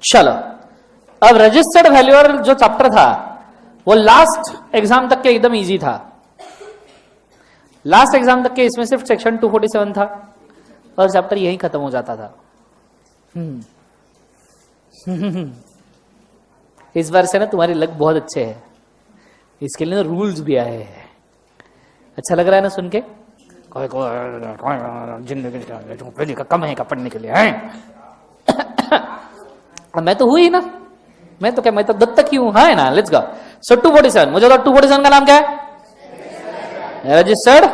चलो, अब registered valuer जो चैप्टर था वो लास्ट एग्जाम तक के एकदम इजी था। लास्ट एग्जाम तक के इसमें सिर्फ सेक्शन 247 था और चैप्टर यहीं खत्म हो जाता था। इस बार से ना तुम्हारी लक बहुत अच्छे है, इसके लिए ना रूल्स भी आए हैं। अच्छा लग रहा है ना सुन के? जिंदगी का कम है का पढ़ने के लिए है। मैं तो हुई ना, मैं तो क्या, मैं तो दत्तक ही हूं, है ना। Let's go. सो 247, मुझे तो 247 का नाम क्या है? रजिस्टर्ड।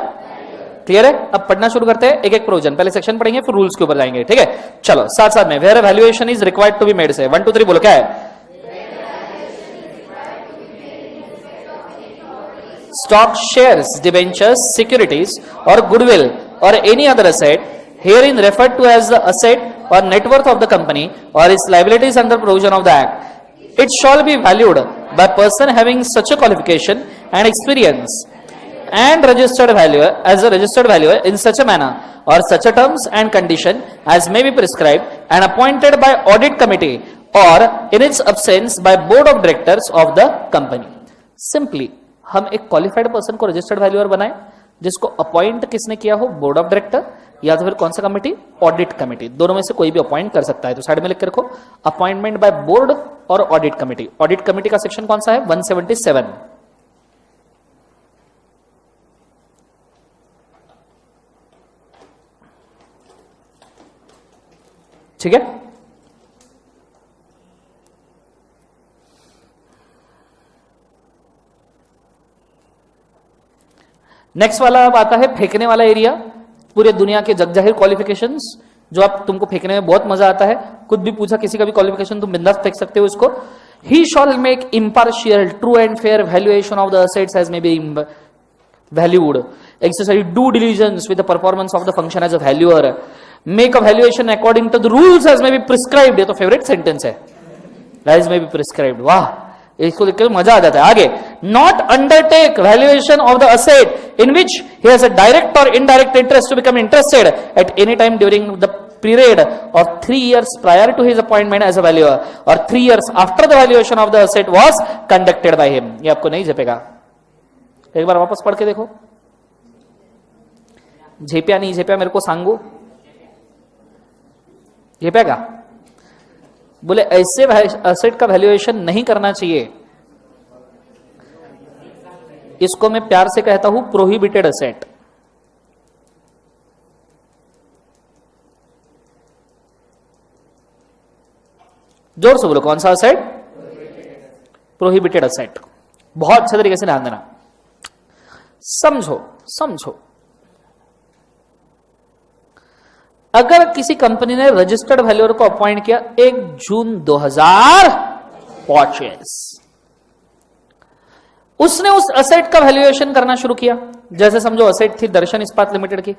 क्लियर है? अब पढ़ना शुरू करते हैं एक एक प्रोविजन। पहले सेक्शन पढ़ेंगे फिर रूल्स के ऊपर जाएंगे, ठीक है? चलो साथ साथ में। Where valuation is required to be made say 1 2 3 बोलो क्या है? स्टॉक, शेयर्स, डिबेंचर्स, सिक्योरिटीज और गुडविल और any other asset herein referred to as the asset or net worth of the company or its liabilities under provision of the act. It shall be valued by person having such a qualification and experience and registered valuer as a registered valuer in such a manner or such a terms and condition as may be prescribed and appointed by audit committee or in its absence by board of directors of the company. Simply हम एक qualified person को registered valuer बनाए जिसको appoint किसने किया हो? Board of director या तो फिर कौन सा कमेटी? Audit committee. दोनों में से कोई भी अपॉइंट कर सकता है। तो साइड में लिख के रखो अपॉइंटमेंट बाय बोर्ड और ऑडिट कमेटी। ऑडिट कमेटी का सेक्शन कौन सा है? 177। ठीक है? नेक्स्ट वाला अब आता है फेंकने वाला एरिया। पूरे दुनिया के जगजाहिर क्वालिफिकेशंस जो आप तुमको फेंकने में बहुत मजा आता है। खुद भी पूछा किसी का भी क्वालिफिकेशन तुम बिंदास फेंक सकते हो इसको। He shall make impartial true and fair valuation of the assets as may be valued, exercise due diligence with the performance of the function as a valuer, make a valuation according to the rules as may be prescribed। ये तो favourite sentence है, as may be prescribed। वाह, इसको देखकर मजा आ जाता है। आगे, not undertake valuation of the asset in which he has a direct or indirect interest to become interested at any time during the period of 3 years prior to his appointment as a valuer or 3 years after the valuation of the asset was conducted by him। ये आपको नहीं झेपेगा, एक बार वापस पढ़ के देखो। झेप्या नहीं झेप्या मेरे को सांगू, झेपेगा? बोले ऐसे असेट का वैल्यूएशन नहीं करना चाहिए, इसको मैं प्यार से कहता हूं प्रोहिबिटेड असेट। जोर से बोलो, कौन सा असेट? Prohibited asset. बहुत अच्छे तरीके से ध्यान देना, समझो समझो। अगर किसी कंपनी ने रजिस्टर्ड वैल्यूअर को अपॉइंट किया 1 जून 2025, उसने उस असेट का वैल्यूएशन करना शुरू किया। जैसे समझो असेट थी दर्शन इस्पात लिमिटेड की।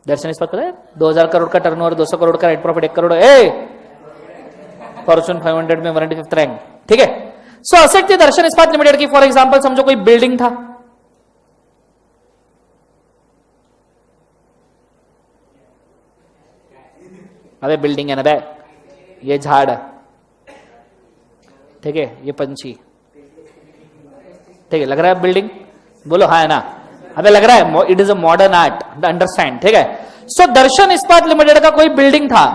दर्शन इस्पात पता है 2000 करोड़ का टर्नओवर, 200 करोड़ का नेट प्रॉफिट, 1 करोड़, फॉर्च्यून 500 में 195th रैंक। ठीक है, सो असेट थी दर्शन इस्पात लिमिटेड की। फॉर एग्जांपल समझो कोई बिल्डिंग था, अबे बिल्डिंग है ना बे, ये झाड़, ठीक है, ये पंछी, ठीक है, लग रहा है बिल्डिंग? बोलो हाँ है ना? अबे लग रहा है, it is a modern art, understand? ठीक है, सो दर्शन इस्पात लिमिटेड का कोई बिल्डिंग था,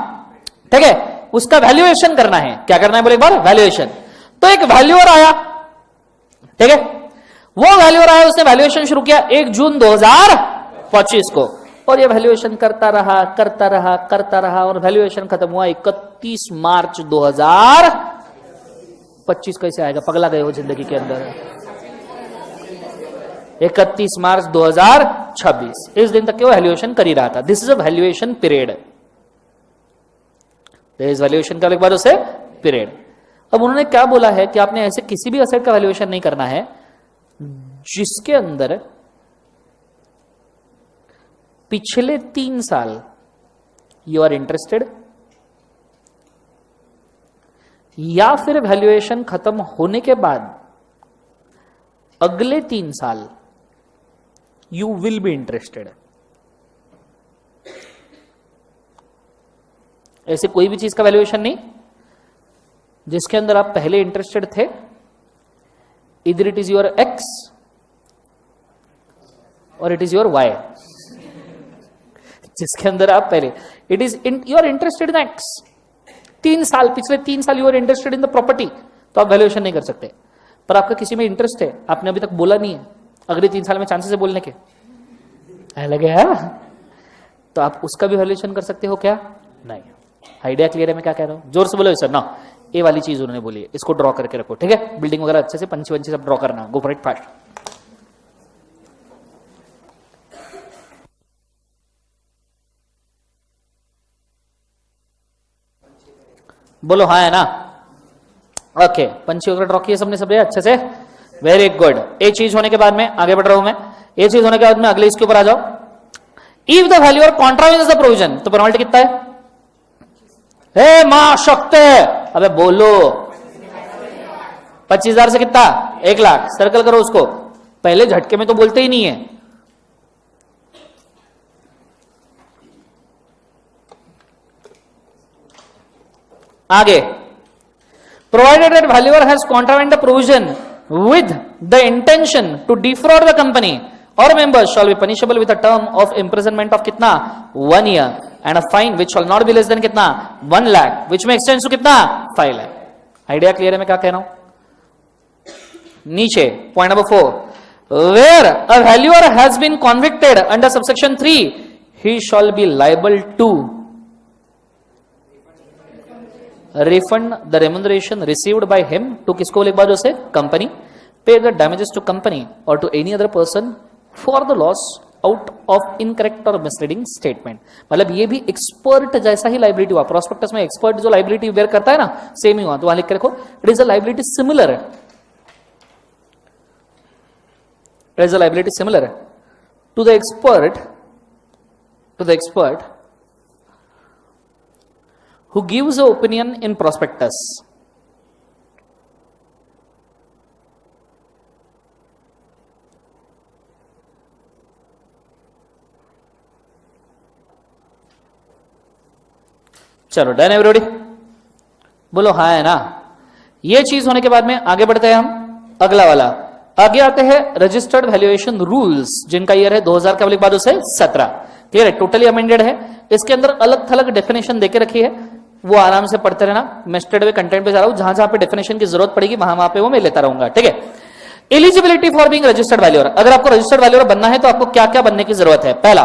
ठीक है, उसका वैल्यूएशन करना है। क्या करना है बोले एक बार? वैल्यूएशन। तो एक वैल्यूअर आया, ठीक है, वो वैल्यूअर आया, उसने वैल्यूएशन शुरू किया 1 जून 2025 को, और ये वैल्यूएशन करता रहा करता रहा करता रहा, और वैल्यूएशन खत्म हुआ 31 मार्च 2025। कैसे आएगा? पगला गए हो जिंदगी के अंदर। 31 मार्च 2026, इस दिन तक के वो वैल्यूएशन कर ही रहा था। This is a valuation period. Valuation का एक बार उसे पीरियड। अब उन्होंने क्या बोला है कि आपने ऐसे किसी भी असेट का वैल्यूएशन नहीं करना है जिसके अंदर पिछले 3 साल यू आर इंटरेस्टेड, या फिर वैल्यूएशन खत्म होने के बाद अगले 3 साल यू विल बी इंटरेस्टेड। ऐसे कोई भी चीज का वैल्यूएशन नहीं जिसके अंदर आप पहले इंटरेस्टेड थे, इधर इट इज योर एक्स और इट इज योर वाई। जिसके अंदर आप पहले it is you are interested in X, 3 साल, पिछले 3 साल you are interested in the property, तो आप वैल्यूएशन नहीं कर सकते। पर आपका किसी में इंटरेस्ट है, आपने अभी तक बोला नहीं है, अगले 3 साल में चांसेस है बोलने के, लगे है, तो आप उसका भी वैल्यूएशन कर सकते हो क्या? नहीं। आइडिया क्लियर है मैं क्या कह रहा हूं? जोर से बोलो सर ना। ये वाली चीज उन्होंने बोली है, इसको ड्रॉ करके रखो, ठीक है? बिल्डिंग वगैरह अच्छे से पंची वंची सब ड्रॉ करना, गो फॉर इट फास्ट। बोलो हाँ है ना? ओके, पंची वगैरह ड्रॉ किए सबने, सब अच्छे से, वेरी गुड। एक चीज होने के बाद में आगे बढ़ रहा हूं मैं, ये चीज होने के बाद में अगले इसके ऊपर आ जाओ। If the valuer contravenes the provision, तो पेनल्टी कितना है? हे मां शक्त है, अबे बोलो 25,000 से कितना? 1 लाख। सर्कल करो उसको, पहले झटके में तो बोलते ही नहीं है। आगे, provided that valuer has contravened the provision with the intention to defraud the company or members shall be punishable with a term of imprisonment of कितना? 1 year and a fine which shall not be less than कितना? 1 lakh which may extend to कितना? 5 lakh। Idea clear है मैं क्या कह रहा हूं? नीचे point number 4, where a valuer has been convicted under subsection 3 he shall be liable to refund the remuneration received by him to किसको लिखवा दो से? Company, pay the damages to company or to any other person for the loss out of incorrect or misleading statement। मतलब ये भी expert जैसा ही liability हुआ, prospectus में एक्सपर्ट जो लाइबिलिटी वेयर करता है ना, सेम ही हुआ, तो वहां लिख के रखो it is a liability similar, it is a liability similar to the expert who gives an opinion in prospectus। चलो डन एवरीबॉडी, बोलो हाँ है ना? ये चीज होने के बाद में आगे बढ़ते हैं हम, अगला वाला आगे आते हैं रजिस्टर्ड वैल्यूएशन रूल्स, जिनका ईयर है 2000 का बाद से 17। क्लियर है? टोटली अमेंडेड है। इसके अंदर अलग थलग डेफिनेशन देके रखी है, वो आराम से पढ़ते रहना। मैं स्ट्रेट वे कंटेंट पे जा रहा हूं, जहां जहां पे डेफिनेशन की जरूरत पड़ेगी वहां पे वो मैं लेता रहूंगा, ठीक है? Eligibility for being registered valuer, अगर आपको रजिस्टर्ड वैल्यूअर बनना है तो आपको क्या क्या बनने की जरूरत है? पहला,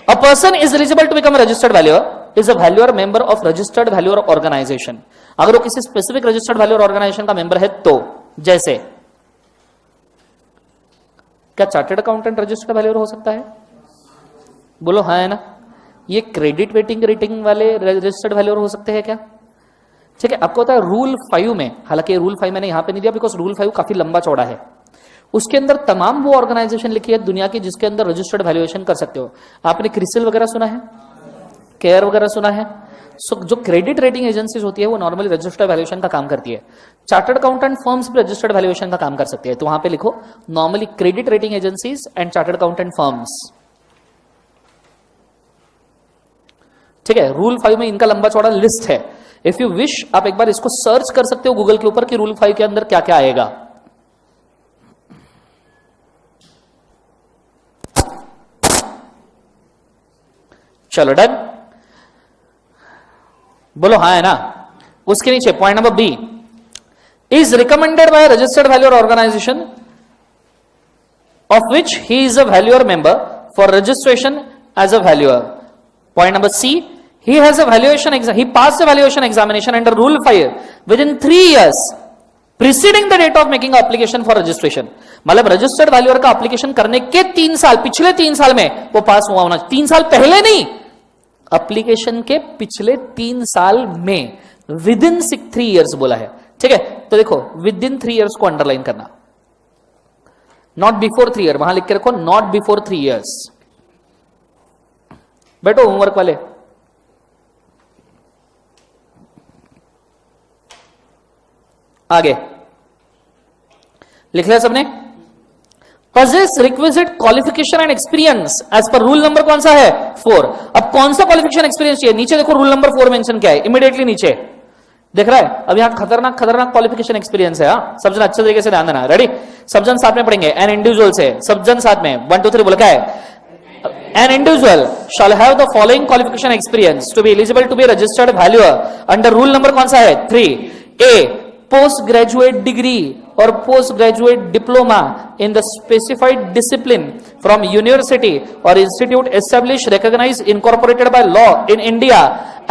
a person is eligible to become registered valuer is a valuer member of registered valuer organisation. अगर वो किसी स्पेसिफिक रजिस्टर्ड वैल्यूअर ऑर्गेनाइजेशन का मेंबर है तो, जैसे क्या चार्टर्ड अकाउंटेंट रजिस्टर्ड वैल्यूअर हो सकता है? बोलो हाँ है ना? ये क्रेडिट रेटिंग वाले रजिस्टर्ड वैल्यूअर हो सकते हैं क्या? ठीक है, आपको पता है रूल 5 में, हालांकि रूल 5 मैंने यहां पे नहीं दिया बिकॉज रूल 5 काफी लंबा चौड़ा है, उसके अंदर तमाम वो ऑर्गेनाइजेशन लिखी है दुनिया की जिसके अंदर रजिस्टर्ड वैल्यूएशन कर सकते हो। आपने क्रिसिल वगैरह सुना है, केयर वगैरह सुना है? जो क्रेडिट रेटिंग एजेंसीज होती है वो नॉर्मली रजिस्टर्ड वैल्यूएशन का काम करती है। चार्टर्ड अकाउंटेंट फर्म्स भी रजिस्टर्ड वैल्यूएशन का काम कर सकती है, तो वहां पे लिखो normally credit rating agencies and chartered accountant firms. ठीक है, रूल 5 में इनका लंबा चौड़ा लिस्ट है। इफ यू विश आप एक बार इसको सर्च कर सकते हो गूगल के ऊपर कि रूल 5 के अंदर क्या क्या आएगा। चलो डन, बोलो हाँ है ना? उसके नीचे point number B, is recommended by registered valuer organisation of which he is a valuer member for registration as a valuer. Point number C, he has a valuation exam, he passed the valuation examination under rule 5 within 3 years preceding the date of making application for registration। मतलब registered valuer का application करने के 3 साल, पिछले 3 साल में वो पास हुआ होना, 3 साल पहले नहीं, एप्लीकेशन के पिछले 3 साल में, विद इन 3 इयर्स बोला है। ठीक है, तो देखो विद इन 3 इयर्स को अंडरलाइन करना, नॉट बिफोर 3 ईयर, वहां लिख के रखो नॉट बिफोर 3 इयर्स। बैठो होमवर्क वाले, आगे लिख लिया सबने? possess requisite qualification and experience as per rule number कौन सा है? 4। अब कौन सा क्वालिफिकेशन एक्सपीरियंस चाहिए? नीचे देखो रूल नंबर 4 मेंशन क्या है, इमीडिएटली नीचे देख रहा है? अब यहाँ खतरनाक खतरनाक क्वालिफिकेशन एक्सपीरियंस है। हाँ, सब जन अच्छे तरीके से ध्यान देना। रेडी? सब जन साथ में पढ़ेंगे। एन इंडिविजुअल से सब जन साथ में 1 2 3 बोल क्या है? An individual shall have the following qualification experience to be eligible to be registered valuer under rule number कौन सा है? 3. A. Post graduate degree or post graduate diploma in the specified discipline from university or institute established, recognized, incorporated by law in India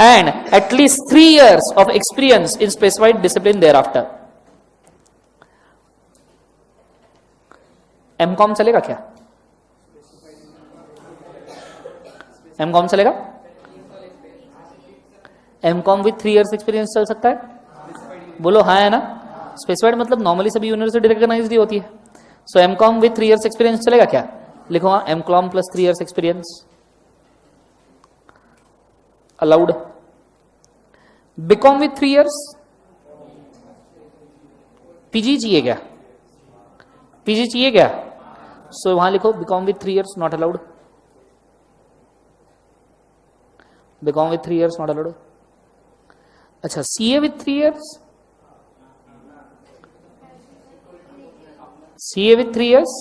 and at least 3 years of experience in specified discipline thereafter. M.Com चलेगा क्या? M.Com चलेगा? M.Com with 3 years experience चल सकता है? बोलो हाँ है ना? स्पेसिफाइड मतलब नॉर्मली सभी यूनिवर्सिटी रिकॉग्नाइज्ड ही होती है। सो M.Com विथ 3 years एक्सपीरियंस चलेगा क्या? लिखो हाँ, M.Com plus 3 years experience allowed. B.Com with 3 years PG चाहिए क्या? PG चाहिए क्या? सो वहां लिखो B.Com with 3 years not allowed. B.Com with 3 years not allowed. अच्छा, CA with 3 years? CA with 3 years?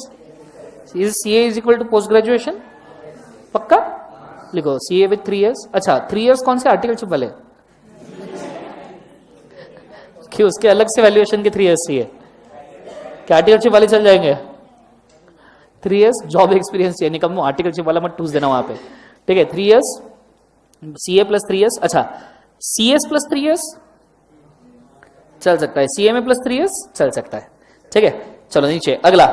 Is CA is equal to post graduation? पक्का? लिखो CA with 3 years. अच्छा, 3 years कौन से आर्टिकलशिप वाले? कि उसके अलग से वैल्यूएशन के 3 years चाहिए? क्या आर्टिकलशिप वाले चल जाएंगे? 3 years जॉब एक्सपीरियंस चाहिए, निकम्मो आर्टिकलशिप वाला मत टूस देना वहां पे। ठीक है, 3 years CA प्लस 3 years। अच्छा, CS प्लस 3 years चल सकता है, CA में प्लस 3 years चल सकता है। ठीक है, चलो नीचे अगला।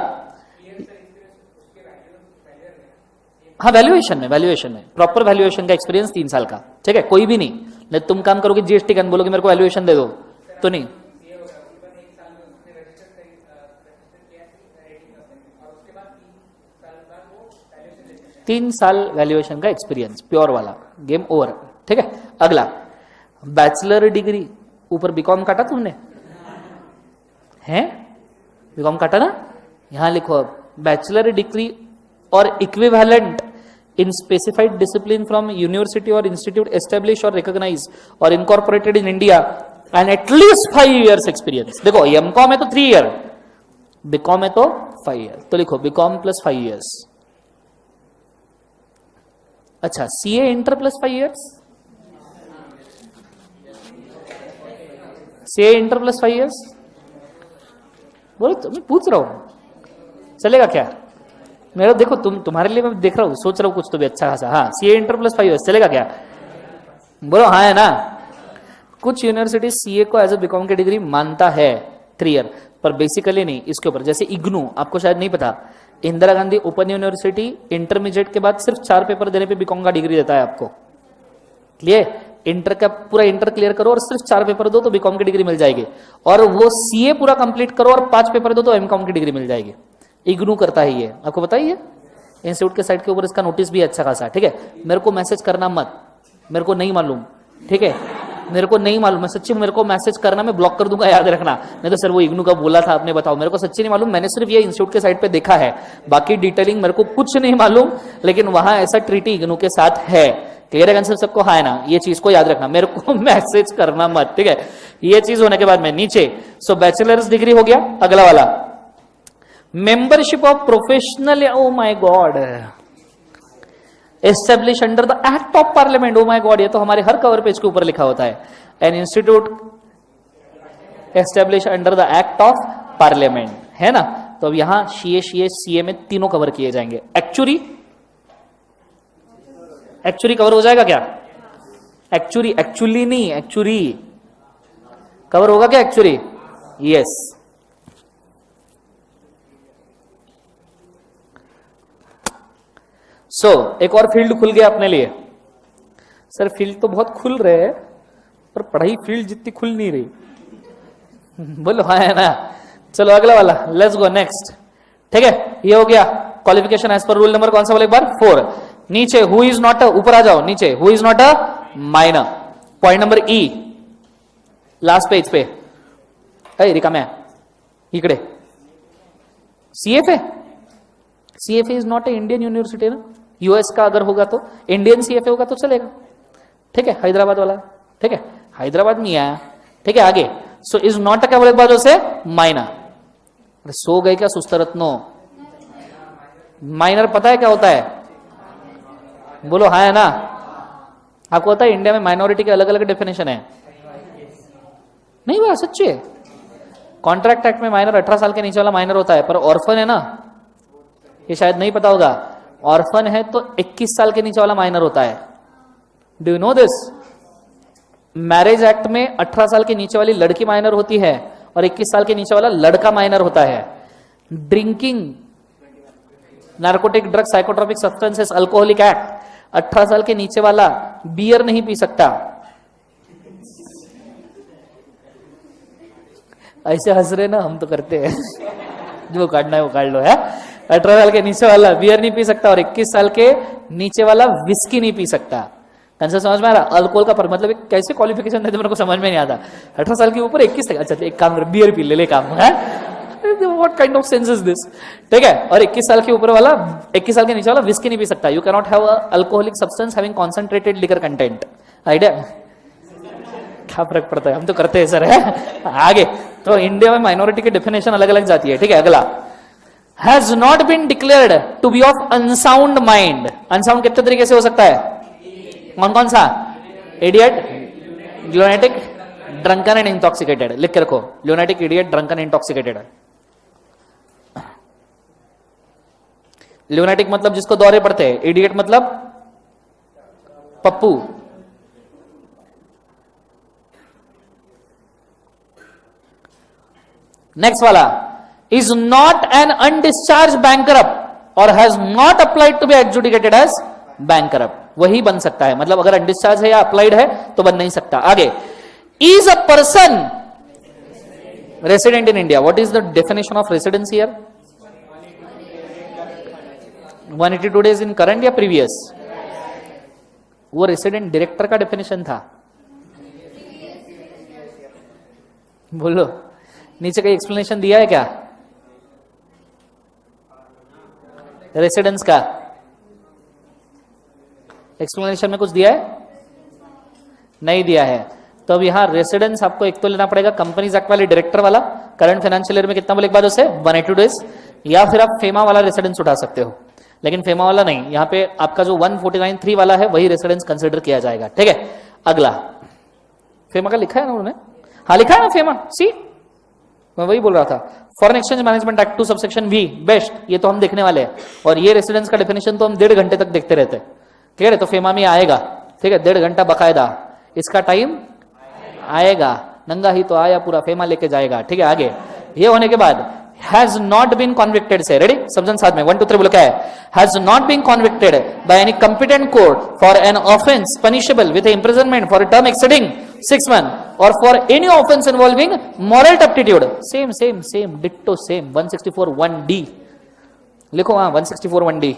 हाँ, वैल्यूएशन में प्रॉपर वैल्यूएशन का एक्सपीरियंस 3 साल का। ठीक है, कोई भी नहीं तुम काम करोगे GST का, बोलोगे मेरे को वैल्यूएशन दे दो तो नहीं। 3 साल वैल्यूएशन का एक्सपीरियंस प्योर वाला, गेम ओवर। ठीक है, अगला बैचलर डिग्री। ऊपर B.Com काटा तुमने? हैं? B.Com काटा ना? यहां लिखो अब बैचलर डिग्री और equivalent in specified discipline from university और इंस्टीट्यूट एस्टेब्लिश और रिकॉग्नाइज और incorporated in India and at least 5 years experience. देखो M.Com है तो 3 year, B.Com है तो 5 year, तो लिखो B.Com प्लस 5 years। अच्छा, CA inter plus 5 years? CA inter plus 5 years? बोलो तो, मैं पूछ रहा हूं चलेगा क्या? मेरा देखो तुम्हारे लिए मैं देख रहा हूं, सोच रहा हूं कुछ तो भी अच्छा खासा। हाँ, CA इंटर प्लस 5 years चलेगा क्या? बोलो हाँ है ना? कुछ यूनिवर्सिटी CA को एज ए B.Com की डिग्री मानता है 3 year, पर बेसिकली नहीं। इसके ऊपर जैसे इग्नू, आपको शायद नहीं पता, Indira Gandhi open university intermediate के बाद सिर्फ 4 पेपर देने पे B.Com का डिग्री देता है आपको। क्लियर? इंटर का पूरा इंटर क्लियर करो और सिर्फ 4 पेपर दो तो B.Com की डिग्री मिल जाएगी, और वो CA पूरा कंप्लीट करो और 5 पेपर दो तो M.Com की डिग्री मिल जाएगी। इग्नू करता है ये, आपको बताइए। इंस्टीट्यूट के साइट के ऊपर इसका नोटिस भी अच्छा खासा। ठीक है, मेरे को मैसेज करना मत, मेरे को नहीं मालूम। ठीक है, मेरे को नहीं मालूम, मैं सच्ची, मेरे को मैसेज करना मैं ब्लॉक कर दूंगा, याद रखना। नहीं तो सर वो इग्नू का बोला था आपने, बताओ। मेरे को सच्ची नहीं मालूम, मैंने सिर्फ ये इंस्टीट्यूट के साइट पे देखा है, बाकी डिटेलिंग मेरे को कुछ नहीं मालूम, लेकिन वहां ऐसा ट्रीटी इग्नू के साथ है। क्लियर है आंसर सबको? हाँ है ना? ये चीज को याद रखना, मेरे को मैसेज करना मत। ठीक है, ये चीज होने के बाद में नीचे, सो बैचलर्स डिग्री हो गया। अगला वाला membership of professional, oh my God, establish under the act of parliament. Oh my God, ये तो हमारे हर कवर पेज के ऊपर लिखा होता है। An institute establish under the act of parliament, है ना? तो अब यहां CA में तीनों कवर किए जाएंगे। एक्चुअली कवर हो जाएगा क्या? एक्चुअली नहीं, एक्चुअली कवर होगा क्या? Actually yes. सो एक और फील्ड खुल गया अपने लिए। सर फील्ड तो बहुत खुल रहे हैं, पर पढ़ाई फील्ड जितनी खुल नहीं रही। बोलो हाँ है ना? चलो अगला वाला, लेट्स गो नेक्स्ट। ठीक है, ये हो गया qualification as per rule number कौन सा बोले एक बार? 4। नीचे हु इज नॉट अ, ऊपर आ जाओ नीचे, who is not a minor. Point number E, last page पे। रिकाम्या इकडे CFA is not a Indian university ना। US का अगर होगा तो, इंडियन CFA होगा तो चलेगा। ठीक है, हैदराबाद वाला। ठीक है, हैदराबाद नहीं आया, ठीक है आगे। सो इज नॉट क्या बोले बाजू से माइनर। सो गए क्या सुस्त रत्नो? माइनर पता है क्या होता है? बोलो हाँ है ना? आपको पता है इंडिया में माइनॉरिटी के अलग अलग डेफिनेशन है? नहीं हुआ सच्ची है। कॉन्ट्रैक्ट एक्ट में माइनर 18 साल के नीचे वाला माइनर होता है, पर ऑर्फन है ना, ये शायद नहीं पता होगा। ऑर्फन है तो 21 साल के नीचे वाला माइनर होता है। Do you know this? Marriage act में 18 साल के नीचे वाली लड़की माइनर होती है और 21 साल के नीचे वाला लड़का माइनर होता है। Drinking, narcotic drug, psychotropic substances, alcoholic act 18 साल के नीचे वाला बियर नहीं पी सकता। ऐसे हंस रहे ना, हम तो करते हैं जो काटना है वो काट लो है। 18 साल के नीचे वाला बियर नहीं पी सकता और 21 साल के नीचे वाला विस्की नहीं पी सकता। कंसेप्ट समझ में आ रहा? अल्कोहल का मतलब कैसे क्वालिफिकेशन देते मेरे को समझ में नहीं आता। 18 साल के ऊपर 21 तक, अच्छा एक काम कर बियर पी ले काम है। What kind of sense is this? ठीक है। और 21 साल के ऊपर वाला, 21 साल के नीचे वाला विस्की नहीं पी सकता। You can not have alcoholic substance having concentrated liquor content. Idea? क्या फर्क पड़ता है, हम तो करते हैं सर है। आगे तो इंडिया में माइनॉरिटी की डेफिनेशन अलग अलग जाती है। ठीक है अगला, has not been declared to be of unsound mind. Unsound कितने तरीके से हो सकता है? कौन कौन सा? Idiot, lunatic, drunken and intoxicated. लिख के रखो, lunatic, idiot, drunken, intoxicated. Lunatic मतलब जिसको दौरे पड़ते हैं, इडियट मतलब पप्पू, नेक्स्ट वाला is not an undischarged bankrupt or has not applied to be adjudicated as bankrupt. वही बन सकता है, मतलब अगर अनडिस्चार्ज है या अप्लाइड है तो बन नहीं सकता। आगे, is a person resident in India. What is the definition of residence here? 182 days in current या प्रीवियस? वो रेसिडेंट डायरेक्टर का डेफिनेशन था। बोलो, नीचे का एक्सप्लेनेशन दिया है क्या रेसिडेंस का? एक्सप्लेनेशन में कुछ दिया है? नहीं दिया है। तो अब यहां रेसिडेंस आपको एक तो लेना पड़ेगा कंपनीज एक्ट वाले डायरेक्टर वाला, करंट फाइनेंशियल ईयर में कितना बोले एक बार उसे 182 डेज, या फिर आप फेमा वाला रेसिडेंस उठा सकते हो, लेकिन फेमा वाला नहीं। यहां पे आपका जो 149(3) वाला है वही रेसिडेंस कंसिडर किया जाएगा। ठीक है अगला, फेमा का लिखा है ना उन्होंने? हाँ लिखा है ना फेमा, सी मैं वही बोल रहा था। Foreign exchange management act 2 subsection V best, ये तो हम देखने वाले हैं। और ये रेसिडेंस का डेफिनेशन तो हम 1.5 घंटे तक देखते रहते हैं। ठीक है, तो फेमा में आएगा। ठीक है, 1.5 घंटा बकायदा इसका टाइम आएगा। नंगा ही तो आया, पूरा फेमा लेके जाएगा। ठीक है आगे, ये होने के बाद हैज नॉट बीन कॉन्विक्टेड से, रेडी समझन साथ में 1 2 3 बोलो क्या है? Has not been convicted by any competent court for an offence punishable with imprisonment for a term exceeding 6 months or for any offense involving moral turpitude। Same ditto same 164(1)(d) लिखो। हाँ 164(1)(d)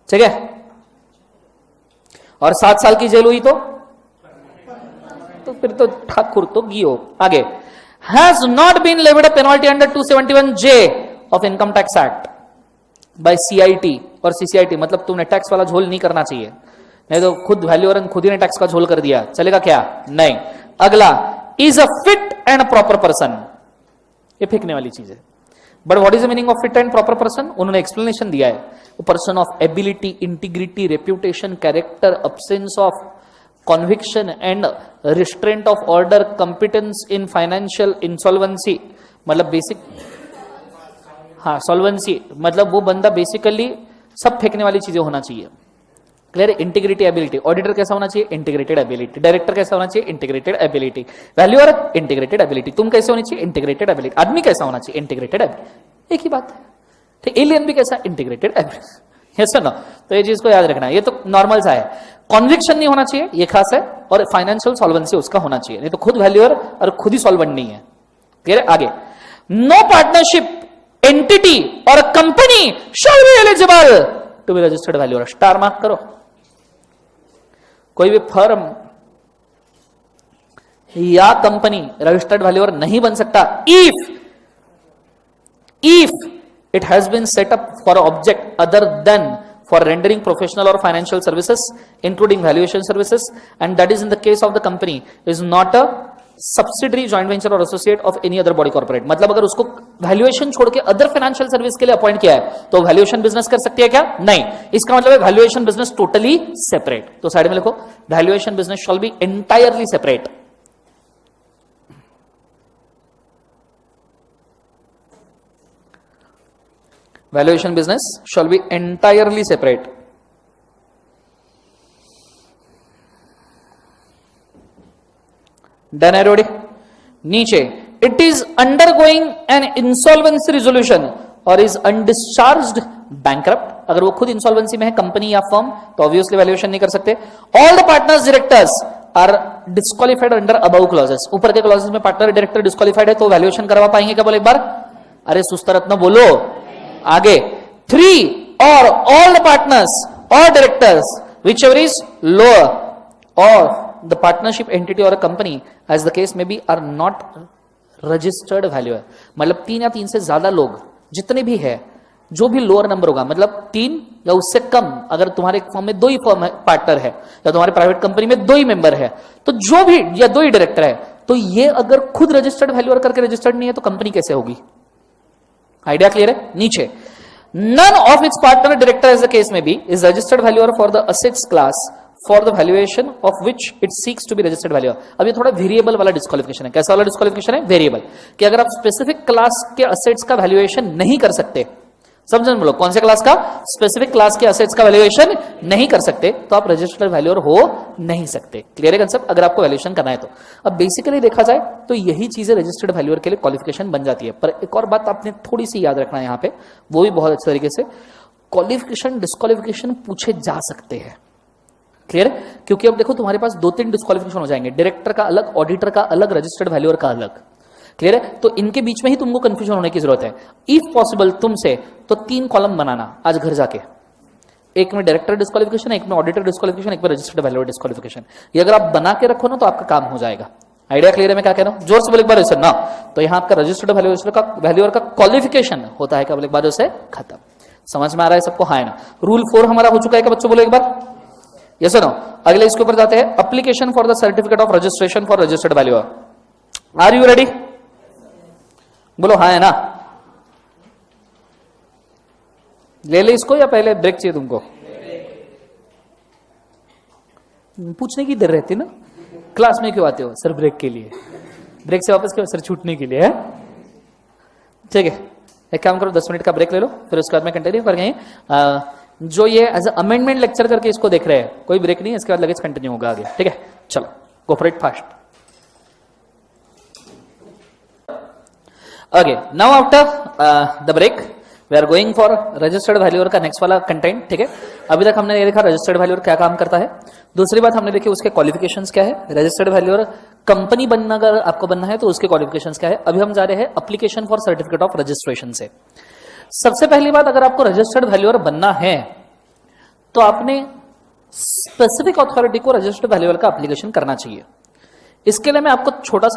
ठीक है। और 7 साल की jail हुई तो फिर तो ठाकुर तो गियो। आगे, has not been levied a penalty under 271(j) of income tax act by CIT और CCIT, मतलब तुमने टैक्स वाला झोल नहीं करना चाहिए, नहीं तो खुद वैल्यूअर खुद ही ने टैक्स का झोल कर दिया, चलेगा क्या? नहीं। अगला, is a fit and proper person. ये फेंकने वाली चीज है, but what is the meaning of fit and proper person? उन्होंने एक्सप्लेनेशन दिया है, person of ability, integrity, reputation, character, absence of conviction and restraint of order, competence in financial, insolvency, मतलब basic, हाँ सॉल्वेंसी, मतलब वो बंदा बेसिकली सब फेंकने वाली चीजें होना चाहिए। क्लियर? Integrity, ability. ऑडिटर कैसा होना चाहिए? Integrated ability. डायरेक्टर कैसा होना चाहिए? Integrated ability. Valuer integrated ability. तुम कैसे होनी चाहिए? Integrated ability. आदमी कैसा होना चाहिए? Integrated ability. एक ही बात है। ठीक, एलियन भी कैसा? Integrated ability. यस और नो? तो ये चीज को याद रखना, ये तो नॉर्मल सा है। कॉन्विक्शन नहीं होना चाहिए, ये खास है, और फाइनेंशियल सॉल्वेंसी उसका होना चाहिए, नहीं तो खुद वैल्यूअर और खुद ही सॉल्वेंट नहीं है। क्लियर है? आगे, नो पार्टनरशिप एंटिटी और company shall be eligible to be registered valuer. Star mark करो। कोई भी फर्म या कंपनी रजिस्टर्ड वैल्यूअर नहीं बन सकता if it has been set up for object other than for rendering professional or financial services including valuation services, and that is in the case of the company is not a subsidiary, joint venture or associate of any other body corporate. मतलब अगर उसको valuation छोड़ के other financial service के लिए appoint किया है तो वैल्यूएशन बिजनेस कर सकती है क्या? नहीं. इसका मतलब है वैल्यूएशन बिजनेस टोटली सेपरेट. तो साइड में लिखो valuation business shall be entirely separate. Valuation business shall be entirely separate. Done everybody? नीचे it is undergoing an insolvency resolution or is undischarged bankrupt. अगर वो खुद इंसॉल्वेंसी में है कंपनी या फर्म तो ऑब्वियसली वैल्यूएशन नहीं कर सकते. All the partners directors are disqualified under above clauses. ऊपर के क्लॉजेस में पार्टनर डायरेक्टर डिस्क्वालिफाइड है तो वैल्यूएशन करवा पाएंगे क्या? बोले एक बार. अरे सुस्ता रत्न बोलो. आगे 3 or all the partners or directors whichever is lower or the partnership entity or a company as the case may be are not registered valuer. मतलब 3 या 3 से ज्यादा लोग जितने भी है, जो भी लोअर नंबर होगा, मतलब 3 या उससे कम, अगर तुम्हारे फर्म में 2 ही फर्म पार्टनर है या तुम्हारे प्राइवेट कंपनी में 2 ही मेंबर है तो जो भी या 2 ही डायरेक्टर है तो ये अगर खुद रजिस्टर्ड वैल्यूअर करके रजिस्टर्ड नहीं है तो कंपनी कैसे होगी? आइडिया क्लियर है? नीचे none of its partner director as the case may be is registered valuer for the assets class for the valuation of which it seeks to be registered valuer. अब ये थोड़ा variable वाला disqualification है. कैसा वाला disqualification है? Variable. कि अगर आप स्पेसिफिक क्लास के असेट्स का वैल्यूएशन नहीं कर सकते, समझन बोलो कौन से क्लास का? स्पेसिफिक क्लास के असेट्स का वैल्यूएशन नहीं कर सकते तो आप रजिस्टर्ड वैल्यूअर हो नहीं सकते. क्लियर है कंसेप्ट? अगर आपको वैल्यूएशन करना है तो. अब बेसिकली देखा जाए तो यही चीजें रजिस्टर्ड वैल्यूअर के लिए क्वालिफिकेशन बन जाती है. पर एक और बात आपने थोड़ी सी याद रखना है यहाँ पे, वो भी बहुत अच्छे तरीके से. क्वालिफिकेशन डिस्क्वालिफिकेशन पूछे जा सकते हैं. क्लियर है? क्योंकि अब देखो तुम्हारे पास 2-3 डिस्क्वालिफिकेशन हो जाएंगे. डायरेक्टर का अलग, ऑडिटर का अलग, रजिस्टर्ड वैल्यूअर का अलग. क्लियर है? तो इनके बीच में ही तुमको कंफ्यूजन होने की जरूरत है. इफ पॉसिबल तुमसे तो 3 कॉलम बनाना आज घर जाके. एक में डायरेक्टर डिस्क्वालिफिकेशन, एक में ऑडिटर डिस्क्वालिफिकेशन, एक में रजिस्टर्ड वैल्यूअर डिस्क्वालिफिकेशन. ये अगर आप बना के रखो ना तो आपका काम हो जाएगा. आइडिया क्लियर है मैं क्या कह रहा हूं? जोर से बोले एक बार ना. तो यहां आपका रजिस्टर्ड वैल्यूअर का क्वालिफिकेशन होता है क्या? बोले एक बार उसे खत्म. समझ में आ रहा है सबको? हाँ है ना? रूल 4 हमारा हो चुका है क्या बच्चों? बोलो एक बार. यस और नो? अगले इसके ऊपर जाते हैं. Application for the certificate of registration for registered valuer. Are you ready? बोलो हाँ है ना? ले ले इसको या पहले ब्रेक चाहिए तुमको? पूछने की देर रहती ना. क्लास में क्यों आते हो? सर ब्रेक के लिए. ब्रेक से वापस क्यों? सर छूटने के लिए. है ठीक है. एक काम करो 10 मिनट का ब्रेक ले लो, फिर उसके बाद में कंटिन्यू करेंगे. जो ये एज अमेंडमेंट लेक्चर करके इसको देख रहे हैं, कोई ब्रेक नहीं, इसके बाद लगेज कंटिन्यू होगा आगे. ठीक है चलो गो for it fast. Okay, now after the break, we are going for registered valuer का नेक्स्ट वाला कंटेंट. ठीक है, अभी तक हमने ये देखा रजिस्टर्ड वैल्यूअर क्या काम करता है. दूसरी बात हमने देखी उसके क्वालिफिकेशंस क्या है. रजिस्टर्ड वैल्यूअर कंपनी बनना अगर आपको बनना है तो उसके क्वालिफिकेशंस क्या है. अभी हम जा रहे हैं application for certificate of registration से. सबसे पहली बात, अगर आपको रजिस्टर्ड वैल्यूअर बनना है तो आपने स्पेसिफिक अथॉरिटी को रजिस्टर्ड वैल्यूअर का एप्लीकेशन करना चाहिए. इसके लिए मैं आपको छोटा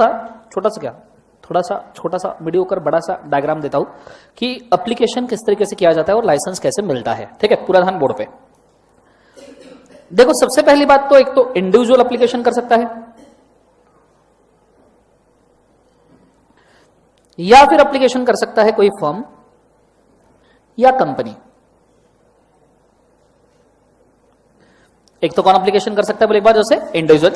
सा मीडियोकर बड़ा सा डायग्राम देता हूं कि एप्लीकेशन किस तरीके से किया जाता है और लाइसेंस कैसे मिलता है. ठीक है, पूरा ध्यान बोर्ड पे. देखो सबसे पहली बात तो एक तो इंडिविजुअल एप्लीकेशन कर सकता है या फिर एप्लीकेशन कर सकता है कोई फर्म या कंपनी. एक तो कौन एप्लीकेशन कर सकता है बोले एक बार जैसे इंडिविजुअल,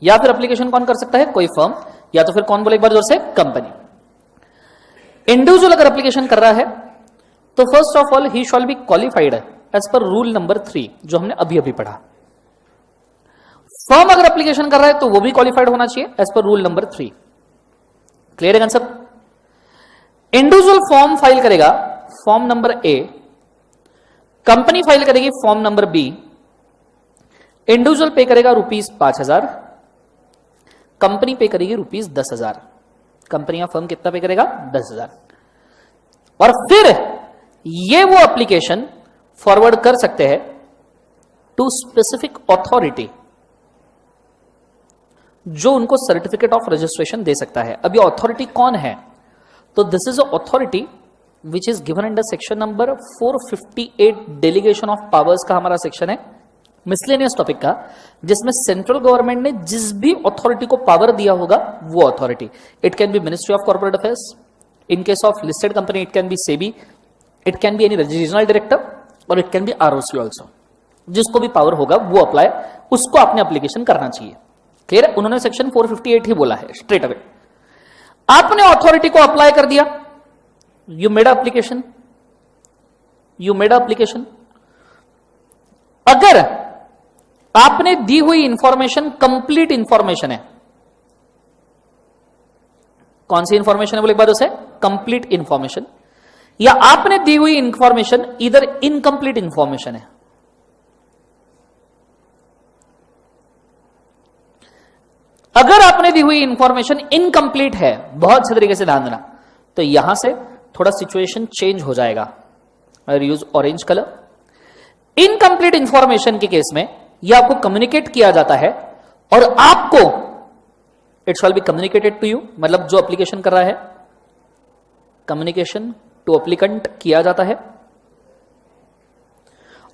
या फिर एप्लीकेशन कौन कर सकता है कोई फर्म, या तो फिर कौन बोले एक बार जोर से कंपनी. इंडिविजुअल अगर एप्लीकेशन कर रहा है तो first of all he shall be qualified as per rule number 3 जो हमने अभी अभी पढ़ा. फर्म अगर एप्लीकेशन कर रहा है तो वो भी क्वालिफाइड होना चाहिए as per rule number 3. Clear है कंसेप्ट? इंडिविजुअल फॉर्म फाइल करेगा form number A, company file करेगी form number B. Individual pay करेगा ₹5,000, कंपनी पे करेगी ₹10,000. कंपनी या फर्म कितना पे करेगा? 10,000. और फिर ये वो एप्लीकेशन फॉरवर्ड कर सकते हैं टू स्पेसिफिक अथॉरिटी जो उनको सर्टिफिकेट ऑफ रजिस्ट्रेशन दे सकता है. अब ये अथॉरिटी कौन है? तो this is a authority which is given under section number 458 delegation of powers का हमारा सेक्शन है मिसलेनियस टॉपिक का, जिसमें सेंट्रल गवर्नमेंट ने जिस भी अथॉरिटी को पावर दिया होगा वो authority, it can be ministry of corporate affairs, in case of listed company it can be SEBI, it can be any regional director or it can be ROC also, जिसको भी power होगा वो apply, उसको आपने application करना चाहिए। Clear है? उन्होंने सेक्शन 458 ही बोला है स्ट्रेट अवे। आपने अथॉरिटी को अप्लाई कर दिया, यू मेड एप्लीकेशन, अगर आपने दी हुई इंफॉर्मेशन कंप्लीट इंफॉर्मेशन है, कौन सी इंफॉर्मेशन है बोले एक बार उसे, कंप्लीट इंफॉर्मेशन, या आपने दी हुई इंफॉर्मेशन इधर इनकंप्लीट इंफॉर्मेशन है, अगर आपने दी हुई इंफॉर्मेशन इनकंप्लीट है, बहुत अच्छे तरीके से ध्यान देना, तो यहां से थोड़ा सिचुएशन चेंज हो जाएगा। I use orange colour. Incomplete information के केस में यह आपको कम्युनिकेट किया जाता है और आपको it shall be communicated to you, मतलब जो एप्लीकेशन कर रहा है कम्युनिकेशन टू एप्लीकेंट किया जाता है,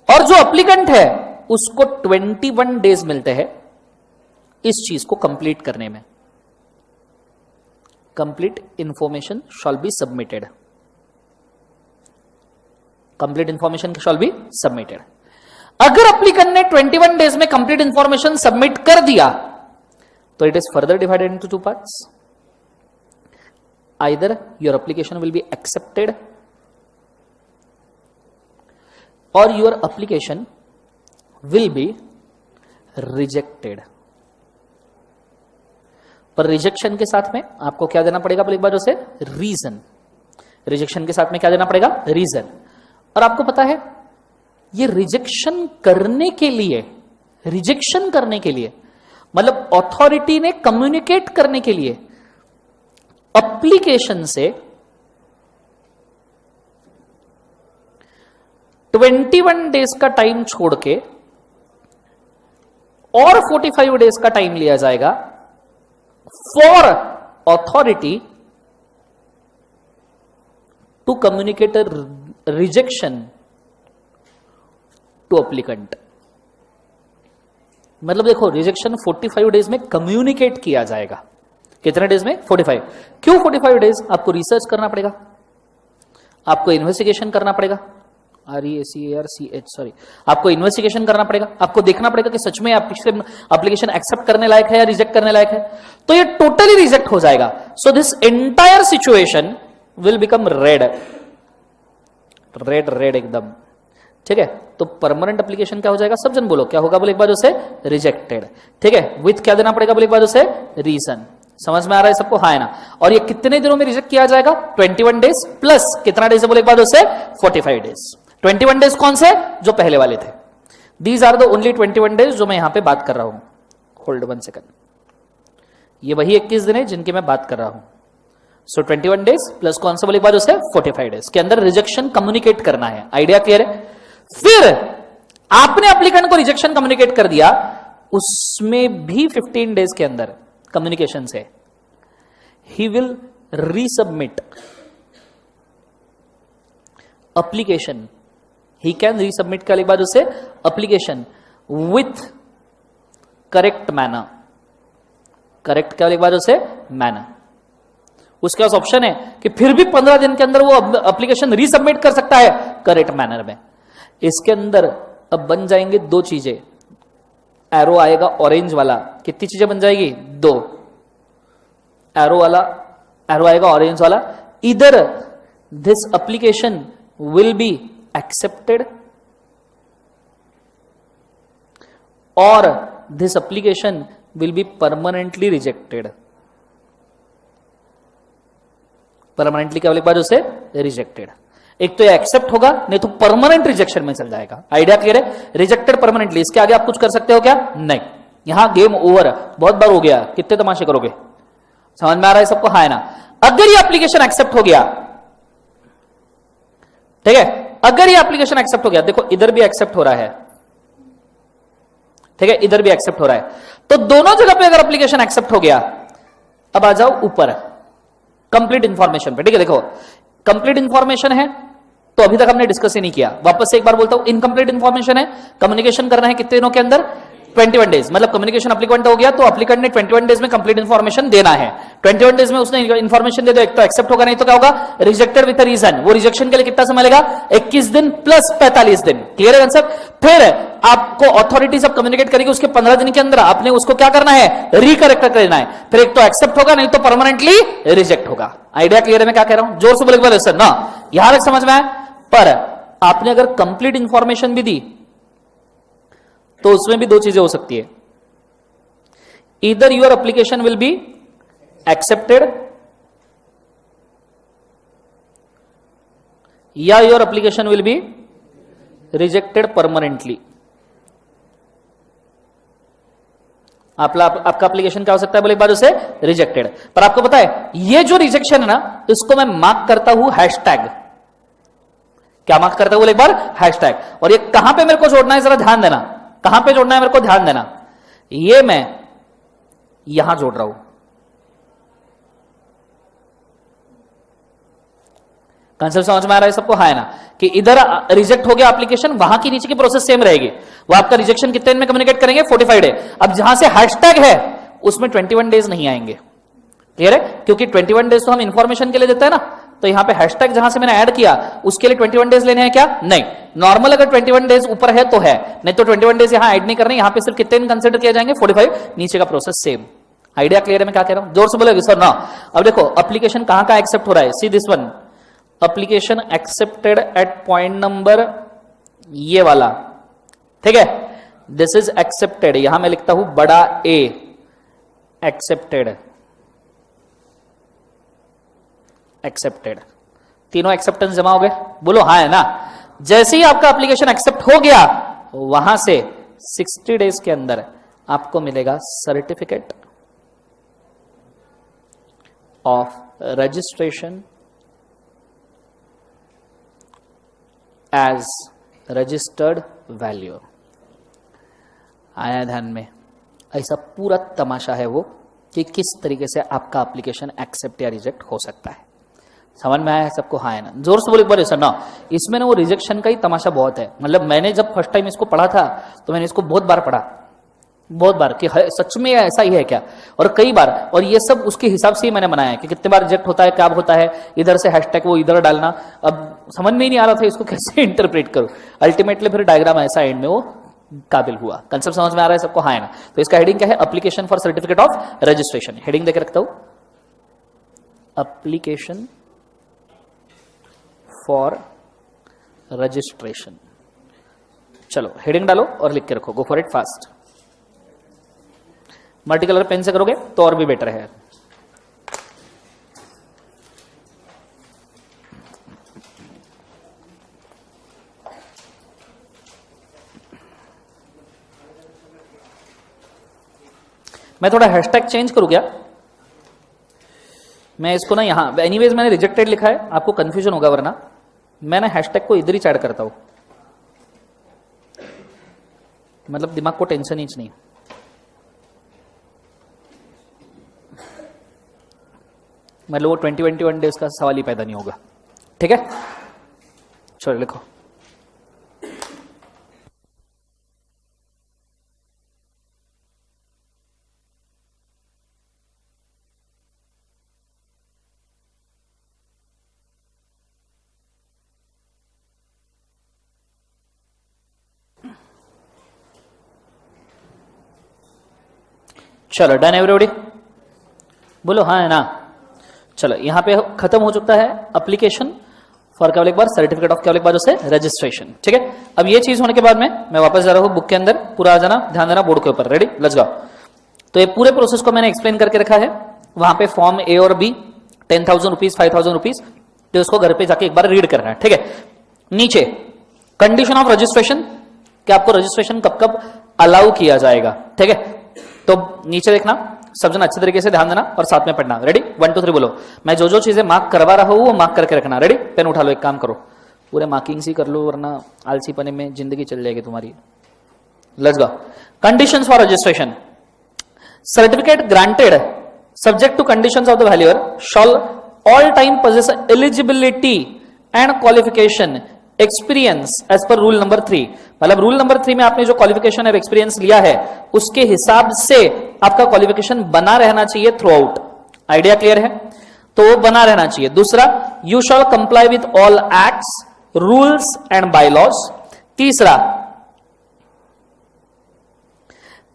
और जो एप्लीकेंट है उसको 21 डेज मिलते हैं इस चीज को कंप्लीट करने में। Complete information shawl be submitted, complete information shawl be submitted. अगर एप्लीकेंट ने 21 डेज में कंप्लीट इंफॉर्मेशन सबमिट कर दिया तो it is further divided into 2 parts. Either your application will be accepted or your application will be rejected. पर rejection के साथ में आपको क्या देना पड़ेगा, एक बार उसे रीजन, रिजेक्शन के साथ में क्या देना पड़ेगा, रीजन। और आपको पता है ये रिजेक्शन करने के लिए मतलब अथॉरिटी ने कम्युनिकेट करने के लिए एप्लीकेशन से 21 डेज का टाइम छोड़ के और 45 डेज का टाइम लिया जाएगा for authority to communicate rejection to applicant. मतलब देखो रिजेक्शन 45 डेज में कम्युनिकेट किया जाएगा। कितने डेज में? 45। क्यों 45 डेज? आपको रिसर्च करना पड़ेगा, आपको इन्वेस्टिगेशन करना पड़ेगा, सॉरी, आपको इन्वेस्टिगेशन करना पड़ेगा, आपको देखना पड़ेगा कि सच में एप्लीकेशन एक्सेप्ट करने लायक है या रिजेक्ट करने लायक है। तो ये टोटली रिजेक्ट हो जाएगा। So this entire situation will become red एकदम। ठीक है, तो परमानेंट एप्लीकेशन क्या हो जाएगा? सब जन बोलो क्या होगा? बोले एक बार उसे रिजेक्टेड। ठीक है, विथ क्या देना पड़ेगा? बोले एक बार उसे रीजन। समझ में आ रहा है सबको? हाँ है ना? और ये कितने दिनों में रिजेक्ट किया जाएगा? 21 डेज प्लस कितना डेज है? बोले एक बार उसे 45 डेज। 21 डेज कौन से? जो पहले वाले थे। These are the only 21 days जो मैं यहां पे बात कर रहा हूं। होल्ड 1 सेकंड, ये वही 21 दिन है जिनकी मैं बात कर रहा हूं। सो 21 डेज प्लस कौन सा? बोले एक बार उसे 45 डेज के अंदर रिजेक्शन कम्युनिकेट करना है। आइडिया क्लियर है? फिर आपने एप्लीकेंट को रिजेक्शन कम्युनिकेट कर दिया, उसमें भी 15 डेज के अंदर कम्युनिकेशन से he will resubmit application. He can resubmit के बाद उसे application with correct manner. Correct क्या? एक बार उसे मैनर। उसके पास ऑप्शन है कि फिर भी 15 दिन के अंदर वो एप्लीकेशन रीसबमिट कर सकता है करेक्ट मैनर में। इसके अंदर अब बन जाएंगे 2 चीजें। एरो आएगा ऑरेंज वाला, कितनी चीजें बन जाएगी? 2। एरो आएगा ऑरेंज वाला। इधर this application will be accepted or this application will be permanently rejected. Permanently क्या? एक बार उसे रिजेक्टेड। एक तो ये एक्सेप्ट होगा, नहीं तो परमानेंट रिजेक्शन में चल जाएगा। आइडिया क्लियर है? Rejected permanently. इसके आगे आप कुछ कर सकते हो क्या? नहीं। यहां गेम ओवर। बहुत बार हो गया, कितने तमाशे करोगे? समझ में आ रहा है सबको? हाँ है ना? अगर ये एप्लीकेशन एक्सेप्ट हो गया, ठीक है, अगर ये एप्लीकेशन एक्सेप्ट हो गया, देखो इधर भी एक्सेप्ट हो रहा है, ठीक है, इधर भी एक्सेप्ट हो रहा है, तो दोनों जगह पे अगर एप्लीकेशन एक्सेप्ट हो गया, अब आ जाओ ऊपर कंप्लीट इंफॉर्मेशन पे। ठीक है, देखो कंप्लीट इंफॉर्मेशन है तो अभी तक हमने डिस्कस ही नहीं किया, वापस से एक बार बोलता हूं, इनकम्प्लीट इंफॉर्मेशन है, कम्युनिकेशन करना है कितने दिनों के अंदर, 21 डेज, मतलब कम्युनिकेशन एप्लीकेंट हो गया तो एप्लीकेंट ने 21 डेज में कंप्लीट इंफॉर्मेशन देना है। 21 डेज में उसने इंफॉर्मेशन दे दो, एक तो एक्सेप्ट होगा, नहीं तो क्या होगा, रिजेक्टेड विद रीजन। वो रिजेक्शन के लिए कितना समय लगेगा, 21 दिन प्लस 45 दिन। क्लियर है कंसेप्ट। फिर आपको अथॉरिटी सब कम्युनिकेट करेगी, उसके 15 दिन के अंदर आपने उसको क्या करना है, रिकरेक्ट करना है। फिर एक तो एक्सेप्ट होगा, नहीं तो परमानेंटली रिजेक्ट होगा। आइडिया क्लियर है मैं क्या कह रहा हूं, जोर से बोले सर ना, यहां तक समझ में आया। पर आपने अगर कंप्लीट इंफॉर्मेशन भी दी तो उसमें भी दो चीजें हो सकती है, either your application will be accepted या your application will be rejected permanently. आपका एप्लीकेशन क्या हो सकता है, बोले एक बार उसे रिजेक्टेड। पर आपको पता है ये जो रिजेक्शन है ना, इसको मैं मार्क करता हूं हैशटैग। क्या मार्क करता हूं, बोले एक बार हैशटैग। और ये कहां पे मेरे को जोड़ना है, जरा ध्यान देना, कहां पे जोड़ना है मेरे को ध्यान देना। ये मैं यहां जोड़ रहा हूं, कंसेप्ट समझ में आ रहा है सबको, हाँ है ना, कि इधर रिजेक्ट हो गया एप्लीकेशन, वहां की नीचे की प्रोसेस सेम रहेगी। वो आपका रिजेक्शन कितने दिन में कम्युनिकेट करेंगे, 45 डे। अब जहां से हैशटैग है उसमें 21 डेज नहीं आएंगे। क्लियर है, क्योंकि 21 डेज तो हम इंफॉर्मेशन के लिए देते हैं ना, तो यहां पे हैशटैग जहां से मैंने ऐड किया उसके लिए 21 डेज लेने हैं क्या, नहीं। नॉर्मल अगर 21 डेज ऊपर है तो है, नहीं तो 21 डेज यहां ऐड नहीं करने, यहां पे सिर्फ कितने दिन कंसीडर किए जाएंगे, 45, नीचे का प्रोसेस सेम। आइडिया क्लियर है मैं क्या कह रहा हूं, जोर से बोले सर ना। अब देखो एप्लीकेशन कहां का एक्सेप्ट हो रहा है, see this one, application accepted eight point number ये वाला, ठीक है, दिस इज एक्सेप्टेड। यहां मैं लिखता हूं बड़ा ए, एक्सेप्टेड, एक्सेप्टेड, तीनों एक्सेप्टेंस जमा हो गए, बोलो हाँ है ना। जैसे ही आपका एप्लीकेशन एक्सेप्ट हो गया, वहां से 60 डेज के अंदर आपको मिलेगा certificate of registration as registered value. आया ध्यान में, ऐसा पूरा तमाशा है वो कि किस तरीके से आपका एप्लीकेशन एक्सेप्ट या रिजेक्ट हो सकता है। समझ में आया है सबको, हाँ है ना, जोर से बोले बोले सर ना। इसमें ना वो रिजेक्शन का ही तमाशा बहुत है, मतलब मैंने जब फर्स्ट टाइम इसको पढ़ा था तो मैंने इसको बहुत बार पढ़ा, बहुत बार, कि सच में ऐसा ही है क्या, और कई बार, और ये सब उसके हिसाब से ही मैंने बनाया कि कितने बार रिजेक्ट होता है, क्या होता है, इधर से हैशटैग वो इधर डालना। अब समझ में ही नहीं आ रहा था इसको कैसे इंटरप्रेट करूं, अल्टीमेटली फिर डायग्राम ऐसा एंड में वो काबिल हुआ। कंसेप्ट समझ में आ रहा है सबको, हाँ है ना। तो इसका हेडिंग क्या है, application for certificate of registration. Heading देकर रखता हूं, एप्लीकेशन फॉर रजिस्ट्रेशन। चलो हेडिंग डालो और लिख के रखो, go for it fast. Multi colour pen से करोगे तो और भी बेटर है। मैं थोड़ा हैशटैग चेंज करूं क्या, मैं इसको ना यहां, एनीवेज मैंने रिजेक्टेड लिखा है, आपको कंफ्यूजन होगा वरना मैं ना हैशटैग को इधर ही ऐड करता हूं, मतलब दिमाग को टेंशन ही नहीं। मतलब वो 21 डेज का सवाल ही पैदा नहीं होगा, ठीक है। चलो लिखो, चलो डन एवरीबॉडी, बोलो हाँ है ना। चलो यहां पे खत्म हो चुका है एप्लीकेशन फॉर क्या एक बार सर्टिफिकेट ऑफ क्या एक बार उसे रजिस्ट्रेशन, ठीक है। अब ये चीज होने के बाद में मैं वापस जा रहा हूं बुक के अंदर, पूरा आ जाना, ध्यान देना बोर्ड के ऊपर, रेडी लेट्स गो। तो ये पूरे प्रोसेस को मैंने एक्सप्लेन करके रखा है, वहां पे फॉर्म ए और बी 10,000 रुपीज 5,000 रुपीज, तो उसको घर पे जाके एक बार रीड करना है, ठीक है। नीचे कंडीशन ऑफ रजिस्ट्रेशन, कि आपको रजिस्ट्रेशन कब कब अलाउ किया जाएगा, ठीक है। तो नीचे देखना, सब जन अच्छे तरीके से ध्यान देना और साथ में पढ़ना, रेडी 1 2 3 बोलो। मैं जो जो चीजें मार्क करवा रहा हूं वो मार्क करके रखना, रेडी। पेन उठा लो, एक काम करो पूरे मार्किंग सी कर लो वरना आलसी पने में जिंदगी चल जाएगी तुम्हारी। Let's go. Conditions for registration, certificate granted subject to conditions of the valuer shawl all time possess eligibility and qualification experience as per rule number 3। मतलब रूल नंबर 3 में आपने जो क्वालिफिकेशन और एक्सपीरियंस लिया है उसके हिसाब से आपका क्वालिफिकेशन बना रहना चाहिए थ्रू आउट। आइडिया क्लियर है? तो वो बना रहना चाहिए। दूसरा, you shall comply with all acts, rules and bylaws. तीसरा,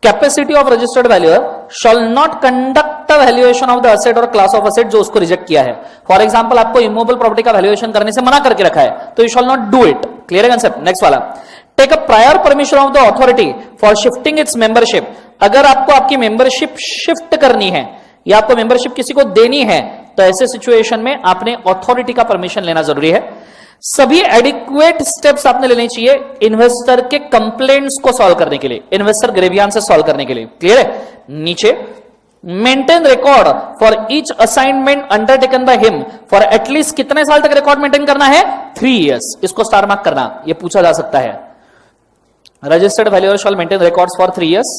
capacity of registered valuer shall not conduct valuation of the asset or class of asset जो उसको रिजेक्ट किया है। फॉर एग्जांपल, आपको इमूवेबल प्रॉपर्टी का वैल्यूएशन करने से मना करके रखा है तो you shall not do it. Clear है कंसेप्ट? नेक्स्ट वाला, take a prior permission of the authority for shifting its membership. अगर आपको आपकी मेंबरशिप शिफ्ट करनी है या आपको मेंबरशिप किसी को देनी है तो ऐसे सिचुएशन में आपने अथॉरिटी का परमिशन लेना जरूरी है। सभी एडिक्वेट स्टेप्स आपने लेने चाहिए इन्वेस्टर के कंप्लेंट्स को सॉल्व करने के लिए, इन्वेस्टर ग्रेवियंस से सॉल्व करने के लिए। क्लियर है? नीचे, maintain record for each assignment undertaken by him for at least कितने साल तक रिकॉर्ड मेंटेन करना है? 3 years। इसको स्टार मार्क करना, ये पूछा जा सकता है। Registered valuer shall maintain records for 3 years।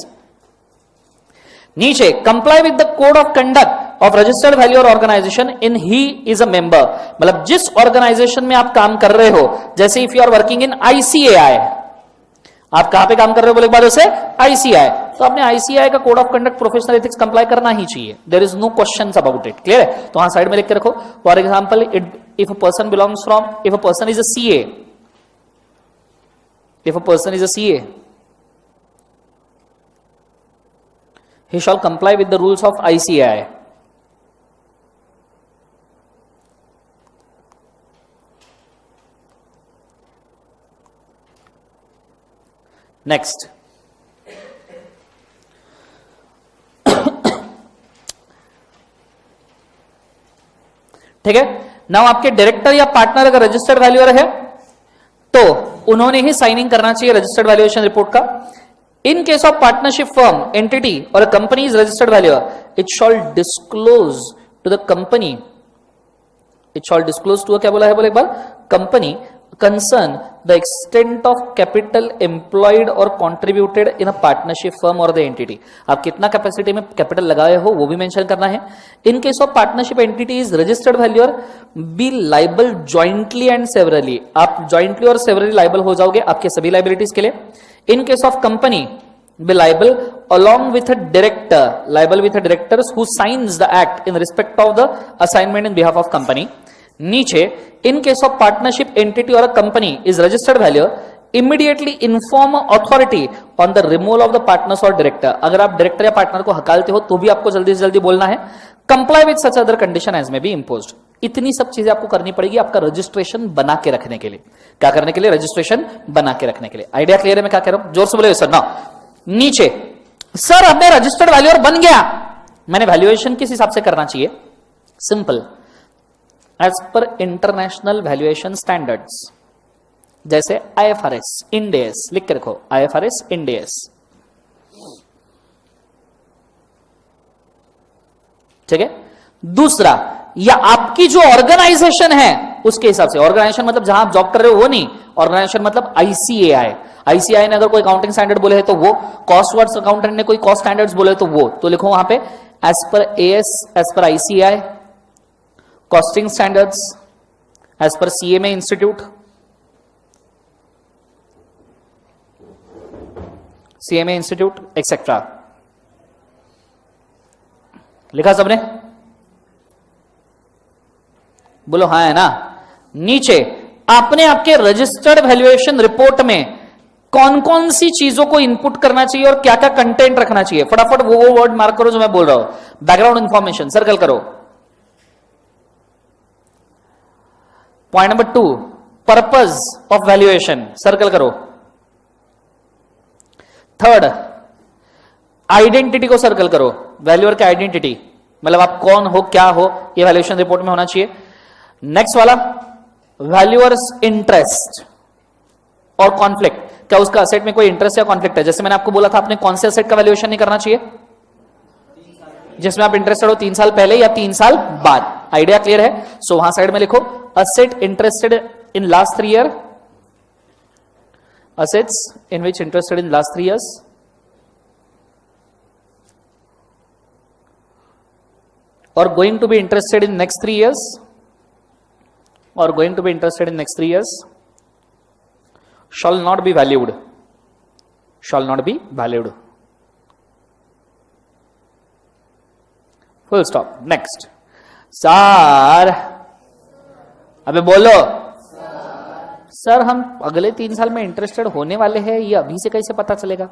नीचे, comply with the code of conduct of registered valuer organisation in he is a member. मतलब जिस ऑर्गेनाइजेशन में आप काम कर रहे हो, जैसे if you are working in ICAI, आप कहां पे काम कर रहे हो बोले बाद उसे आईसीआई, तो आपने आईसीआई का code of conduct professional ethics comply करना ही चाहिए। There is no question about it. Clear है? तो वहां साइड में लिख के रखो। For example, if a person belongs from, if a person is a CA, if a person is a CA, he shall comply with the rules of ICAI। Next, ठीक है। Now आपके डायरेक्टर या partner अगर registered valuer है तो उन्होंने ही signing करना चाहिए रजिस्टर्ड वैल्यूएशन रिपोर्ट का। In case of partnership firm, entity or a company is registered valuer, it shall disclose to the company, it shall disclose to क्या बोला है बोले एक बार, company concern the extent of capital employed or contributed in a partnership firm or the entity। आप कितना capacity में capital लगाए हो वो भी मेंशन करना है। In case of partnership entity is registered valuer, be liable jointly and severally। आप jointly और severally liable हो जाओगे आपके सभी liabilities के लिए। In case of company, be liable along with a director, liable with a directors who signs the act in respect of the assignment in behalf of company। नीचे, in case of partnership entity or a company is registered valuer, immediately inform authority on the removal of the partners or director। अगर आप director या partner को हकालते हो तो भी आपको जल्दी से जल्दी बोलना है। comply with such other condition as may be imposed। इतनी सब चीजें आपको करनी पड़ेगी आपका रजिस्ट्रेशन बना के रखने के लिए। क्या करने के लिए? रजिस्ट्रेशन बना के रखने के लिए। आइडिया क्लियर है मैं क्या कह रहा हूं? जोर से बोले सर ना। नीचे, सर हमने रजिस्टर्ड वैल्यूअर बन गया, मैंने वैल्यूएशन किस हिसाब से करना चाहिए? Simple, as per international valuation standards, जैसे IFRS, इंड AS लिख के रखो, IFRS, इंड AS। ठीक है। दूसरा, या आपकी जो ऑर्गेनाइजेशन है उसके हिसाब से, ऑर्गेनाइजेशन मतलब जहां आप जॉब कर रहे हो वो नहीं, ऑर्गेनाइजेशन मतलब ICAI, ICAI ने अगर कोई अकाउंटिंग स्टैंडर्ड बोले है तो वो, कॉस्ट वर्ड्स अकाउंटेंट ने कोई कॉस्ट स्टैंडर्ड्स बोले तो वो, तो लिखो वहां पे as per AS, as per ICAI, costing standards as per CMA institute, CMA institute etcetera. लिखा सबने? बोलो हाँ है ना। नीचे, आपने आपके रजिस्टर्ड वैल्यूएशन रिपोर्ट में कौन कौन सी चीजों को इनपुट करना चाहिए और क्या क्या कंटेंट रखना चाहिए, फटाफट वो वर्ड मार्क करो जो मैं बोल रहा हूं। बैकग्राउंड इंफॉर्मेशन सर्कल करो। Point number 2, purpose of valuation circle करो। थर्ड, आइडेंटिटी को सर्कल करो, वैल्यूअर का आइडेंटिटी, मतलब आप कौन हो क्या हो ये वैल्यूएशन रिपोर्ट में होना चाहिए। नेक्स्ट वाला, वैल्यूअर्स इंटरेस्ट और कॉन्फ्लिक्ट, क्या उसका असेट में कोई इंटरेस्ट या कॉन्फ्लिक्ट है? जैसे मैंने आपको बोला था आपने कौन से असेट का वैल्यूएशन नहीं करना चाहिए जिसमें आप इंटरेस्टेड हो 3 साल पहले या 3 साल बाद। आइडिया क्लियर है? सो वहां साइड में लिखो asset interested in last 3 year, assets in which interested in last 3 years, or going to be interested in next 3 years, or going to be interested in next 3 years, shall not be valued, shall not be valued. Full stop. Next. Sir, अबे बोलो sir, हम अगले 3 साल में interested होने वाले हैं, ये अभी से कैसे पता चलेगा?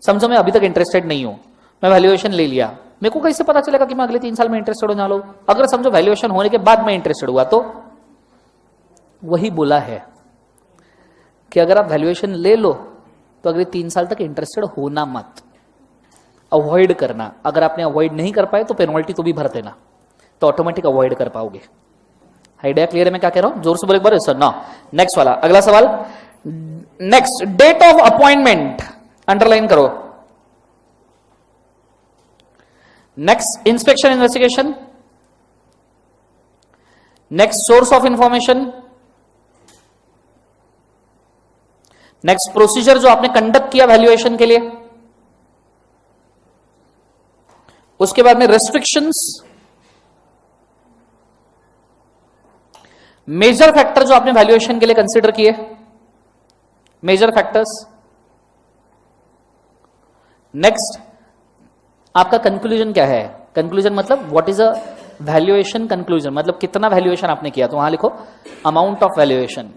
समझो मैं अभी तक इंटरेस्टेड नहीं हूं, मैं वैल्यूएशन ले लिया, मेरे को कैसे पता चलेगा कि मैं अगले 3 साल में इंटरेस्टेड हो जाऊं? अगर समझो वैल्यूएशन होने के बाद मैं इंटरेस्टेड हुआ तो वही बोला है कि अगर आप वैल्यूएशन ले लो तो अगले 3 साल तक इंटरेस्टेड होना मत, अवॉइड करना। अगर आपने अवॉइड नहीं कर पाए तो पेनल्टी तो भी भर देना, तो ऑटोमेटिक अवॉइड कर पाओगे। आइडिया क्लियर है मैं क्या कह रहा हूं? जोर से बोले एक बार सर ना। नेक्स्ट वाला, अगला सवाल। Next, date of appointment underline करो। Next, inspection investigation. Next, source of information. Next, procedure जो आपने कंडक्ट किया वैल्यूएशन के लिए। उसके बाद में रेस्ट्रिक्शंस, मेजर फैक्टर जो आपने वैल्यूएशन के लिए कंसीडर किए, मेजर फैक्टर्स। नेक्स्ट, आपका कंक्लूजन क्या है? कंक्लूजन मतलब what is a valuation conclusion, मतलब कितना वैल्यूएशन आपने किया, तो वहां लिखो amount of valuation.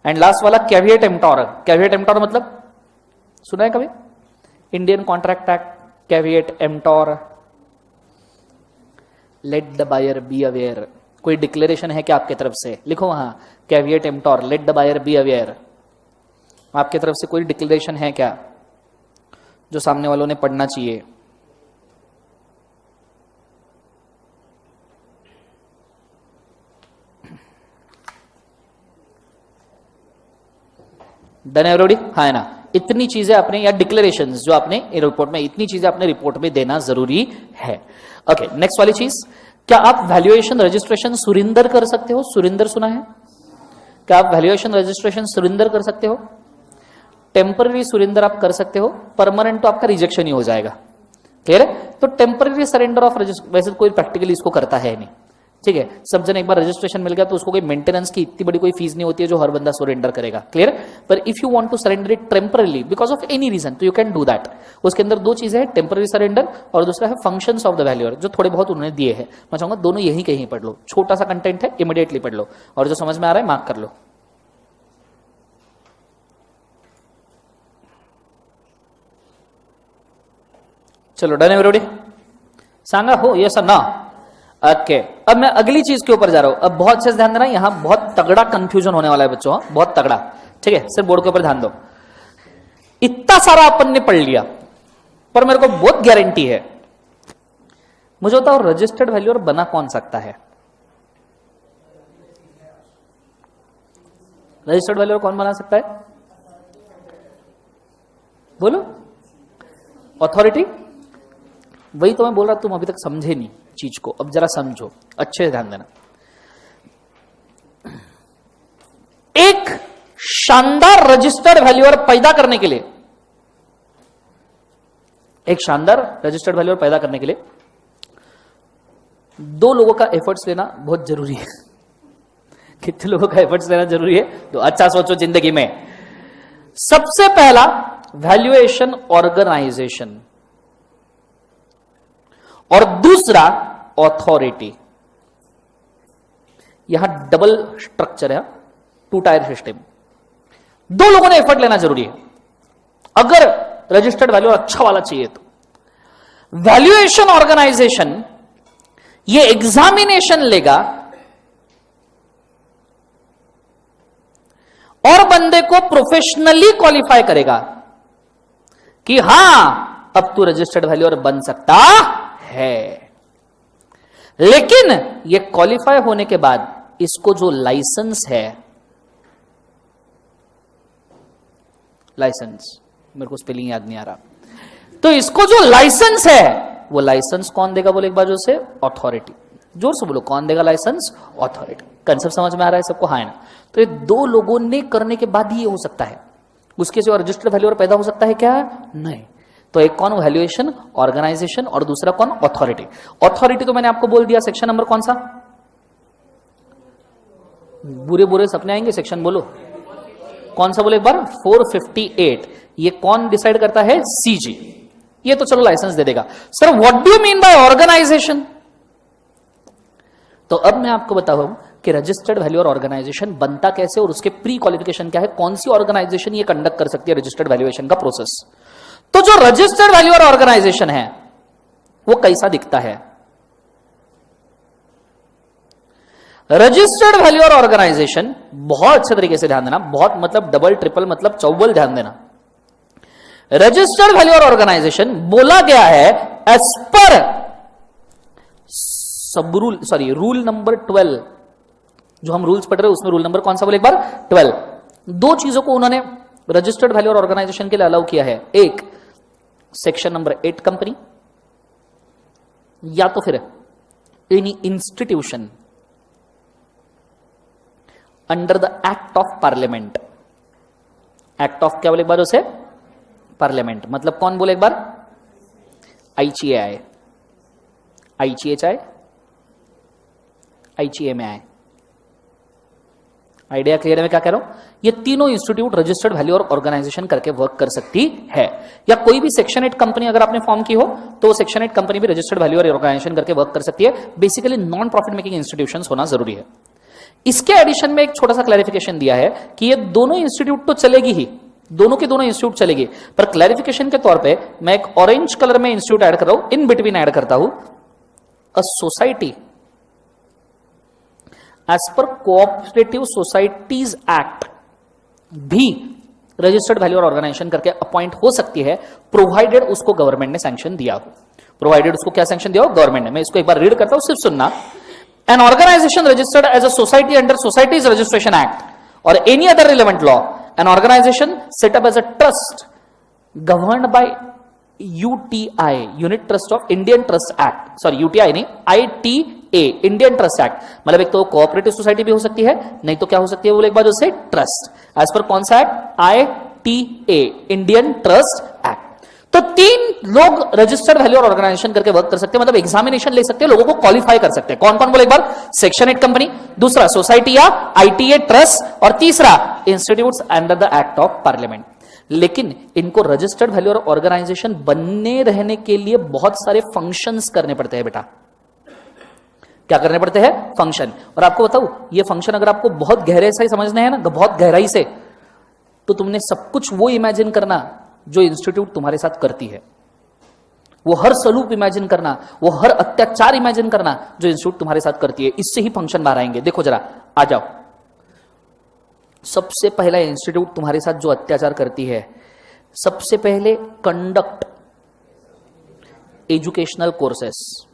And last वाला कैविएट एम्प्टोर। कैविएट एम्प्टोर मतलब सुना है कभी? Indian contract act, caveat emptor, let the buyer be aware. कोई डिक्लेरेशन है क्या आपके तरफ से? लिखो वहां caveat emptor, let the buyer be aware. आपके तरफ से कोई डिक्लेरेशन है क्या जो सामने वालों ने पढ़ना चाहिए? Done everybody? हाँ है ना? इतनी चीजें आपने, या डिक्लेरेशंस जो आपने रिपोर्ट में, इतनी चीजें आपने रिपोर्ट में देना जरूरी है। ओके, नेक्स्ट वाली चीज, क्या आप वैल्यूएशन रजिस्ट्रेशन सुरिंदर कर सकते हो? सुरिंदर सुना है? क्या आप वैल्यूएशन रजिस्ट्रेशन सुरिंदर कर सकते हो? टेम्पररी सुरिंदर आप कर सकते हो, परमानेंट तो आपका रिजेक्शन ही हो जाएगा। क्लियर है? तो टेम्पररी सरेंडर ऑफ रजिस्ट्रेशन, वैसे कोई प्रैक्टिकली इसको करता है नहीं, ठीक है? सब जन एक बार रजिस्ट्रेशन मिल गया तो उसको कोई मेंटेनेंस की इतनी बड़ी कोई फीस नहीं होती है जो हर बंदा सरेंडर करेगा। क्लियर? पर if you want to surrender it temporarily because of any reason, तो यू कैन डू दैट। उसके अंदर 2 चीजें हैं, टेम्पररी सरेंडर और दूसरा है फंक्शंस ऑफ द वैल्यूअर, जो थोड़े बहुत उन्होंने दिए हैं। मैं चाहूंगा दोनों यही कहीं पढ़ लो, छोटा सा कंटेंट है, इमीडिएटली पढ़ लो, और जो समझ में आ रहा है मार्क कर लो। चलो डन एवरीबॉडी? सांगा हो यस और ना? ओके, अब मैं अगली चीज के ऊपर जा रहा हूं। अब बहुत अच्छे से ध्यान देना, यहां बहुत तगड़ा कंफ्यूजन होने वाला है बच्चों, बहुत तगड़ा, ठीक है? सिर्फ बोर्ड के ऊपर ध्यान दो। इतना सारा अपन ने पढ़ लिया, पर मेरे को बहुत गारंटी है, मुझे बताओ रजिस्टर्ड वैल्यूअर बना कौन सकता है? रजिस्टर्ड वैल्यूअर कौन बना सकता है? बोलो। अथॉरिटी? वही तो मैं बोल रहा, तुम अभी तक समझे नहीं चीज को, अब जरा समझो, अच्छे से ध्यान देना। एक शानदार रजिस्टर्ड वैल्यूअर पैदा करने के लिए, एक शानदार रजिस्टर्ड वैल्यूअर पैदा करने के लिए 2 लोगों का एफर्ट्स लेना बहुत जरूरी है। कितने लोगों का एफर्ट्स लेना जरूरी है? तो अच्छा सोचो जिंदगी में। सबसे पहला वैल्यूएशन ऑर्गेनाइजेशन, और दूसरा अथॉरिटी। यहां डबल स्ट्रक्चर है, 2 टायर सिस्टम। 2 लोगों ने एफर्ट लेना जरूरी है अगर रजिस्टर्ड वैल्यू अच्छा वाला चाहिए तो। वैल्यूएशन ऑर्गेनाइजेशन ये एग्जामिनेशन लेगा और बंदे को प्रोफेशनली क्वालिफाई करेगा कि हां अब तू रजिस्टर्ड वैल्यूअर बन सकता है। लेकिन ये क्वालिफाई होने के बाद इसको जो लाइसेंस है, लाइसेंस, मेरे को स्पेलिंग याद नहीं आ रहा, तो इसको जो लाइसेंस है वो लाइसेंस कौन देगा? बोले एक बार जोर से, अथॉरिटी। जोर से बोलो, कौन देगा लाइसेंस? अथॉरिटी। कंसेप्ट समझ में आ रहा है सबको? हाँ ना? तो ये 2 लोगों ने करने के बाद ही ये हो सकता है। उसके सिवा रजिस्टर्ड वैल्यूअर पैदा हो सकता है क्या? नहीं। तो एक कौन? वैल्यूएशन ऑर्गेनाइजेशन, और दूसरा कौन? अथॉरिटी। अथॉरिटी तो मैंने आपको बोल दिया, सेक्शन नंबर कौन सा? बुरे बुरे सपने आएंगे, सेक्शन बोलो कौन सा, बोले एक बार। 458। ये कौन डिसाइड करता है? सीजी। ये तो चलो लाइसेंस दे देगा। Sir what do you mean by organisation? तो अब मैं आपको बताऊं कि रजिस्टर्ड वैल्यू और ऑर्गेनाइजेशन बनता कैसे और उसके प्री क्वालिफिकेशन क्या है, कौन सी ऑर्गेनाइजेशन ये कंडक्ट कर सकती है रजिस्टर्ड वैल्यूएशन का प्रोसेस। तो जो रजिस्टर्ड वैल्यू और ऑर्गेनाइजेशन है वो कैसा दिखता है? रजिस्टर्ड वैल्यू और ऑर्गेनाइजेशन, बहुत अच्छे तरीके से ध्यान देना, बहुत मतलब डबल ट्रिपल मतलब चौबल ध्यान देना। रजिस्टर्ड वैल्यू और ऑर्गेनाइजेशन बोला गया है एज पर सब रूल, सॉरी रूल नंबर 12, जो हम रूल्स पढ़ रहे हैं उसमें रूल नंबर कौन सा बोले एक बार? 12। दो चीजों को उन्होंने रजिस्टर्ड वैल्यू और ऑर्गेनाइजेशन के लिए अलाउ किया है, एक सेक्शन नंबर 8 कंपनी, या तो फिर any institution under the act of parliament. Act of क्या बोले एक बार उसे? पार्लियामेंट। मतलब कौन बोले एक बार? ICAI, ICHI, ICMAI। Idea clear है मैं क्या कह रहा हूं? ये तीनों इंस्टीट्यूट रजिस्टर्ड वैल्यू और ऑर्गेनाइजेशन करके वर्क कर सकती है। या कोई भी सेक्शन 8 कंपनी अगर आपने फॉर्म की हो तो सेक्शन 8 कंपनी भी रजिस्टर्ड वैल्यू और ऑर्गेनाइजेशन करके वर्क कर सकती है। Basically non profit making institutions होना जरूरी है। इसके एडिशन में एक छोटा सा क्लैरिफिकेशन दिया है कि ये दोनों इंस्टीट्यूट तो चलेगी ही, दोनों के दोनों इंस्टीट्यूट चलेगी, पर क्लैरिफिकेशन के तौर पे मैं एक ऑरेंज कलर में इंस्टीट्यूट ऐड कर रहा हूं, इन बिटवीन ऐड करता हूं, a society as per cooperative societies act भी रजिस्टर्ड वैल्यू और ऑर्गेनाइजेशन करके अपॉइंट हो सकती है, प्रोवाइडेड उसको गवर्नमेंट ने सैंक्शन दिया हो। प्रोवाइडेड उसको क्या सैंक्शन दिया हो? गवर्नमेंट ने। मैं इसको एक बार रीड करता हूं, सिर्फ सुनना। An organization registered as a society under Societies Registration Act or any other relevant law, an organization set up as a trust governed by UTI, Unit Trust of Indian Trust Act, sorry UTI नहीं, ITA, Indian Trust Act। मतलब एक तो cooperative society भी हो सकती है, नहीं तो क्या हो सकती है बोले एक बार उसे? ट्रस्ट। एज पर कौन सा act? ITA, Indian trust act. तो तीन लोग रजिस्टर्ड वैल्यू और ऑर्गेनाइजेशन करके वर्क कर सकते हैं, मतलब एग्जामिनेशन ले सकते हैं, लोगों को क्वालिफाई कर सकते हैं। कौन कौन बोले एक बार? सेक्शन 8 कंपनी, दूसरा सोसाइटी या ITA ट्रस्ट, और तीसरा institutes under the act of parliament. लेकिन इनको रजिस्टर्ड वैल्यू और ऑर्गेनाइजेशन बनने रहने के लिए बहुत सारे फंक्शंस करने पड़ते हैं बेटा। क्या करने पड़ते हैं? फंक्शन। और आपको बताऊं, ये फंक्शन अगर आपको बहुत गहरे से समझने हैं ना, बहुत गहराई से, तो तुमने सब कुछ वो इमेजिन करना जो इंस्टीट्यूट तुम्हारे साथ करती है, वो हर सलूक इमेजिन करना, वो हर अत्याचार इमेजिन करना जो इंस्टीट्यूट तुम्हारे साथ करती है। इससे ही फंक्शन बाहर आएंगे। देखो जरा, आ जाओ। सबसे पहला इंस्टीट्यूट तुम्हारे साथ जो अत्याचार करती है, सबसे पहले conduct educational courses,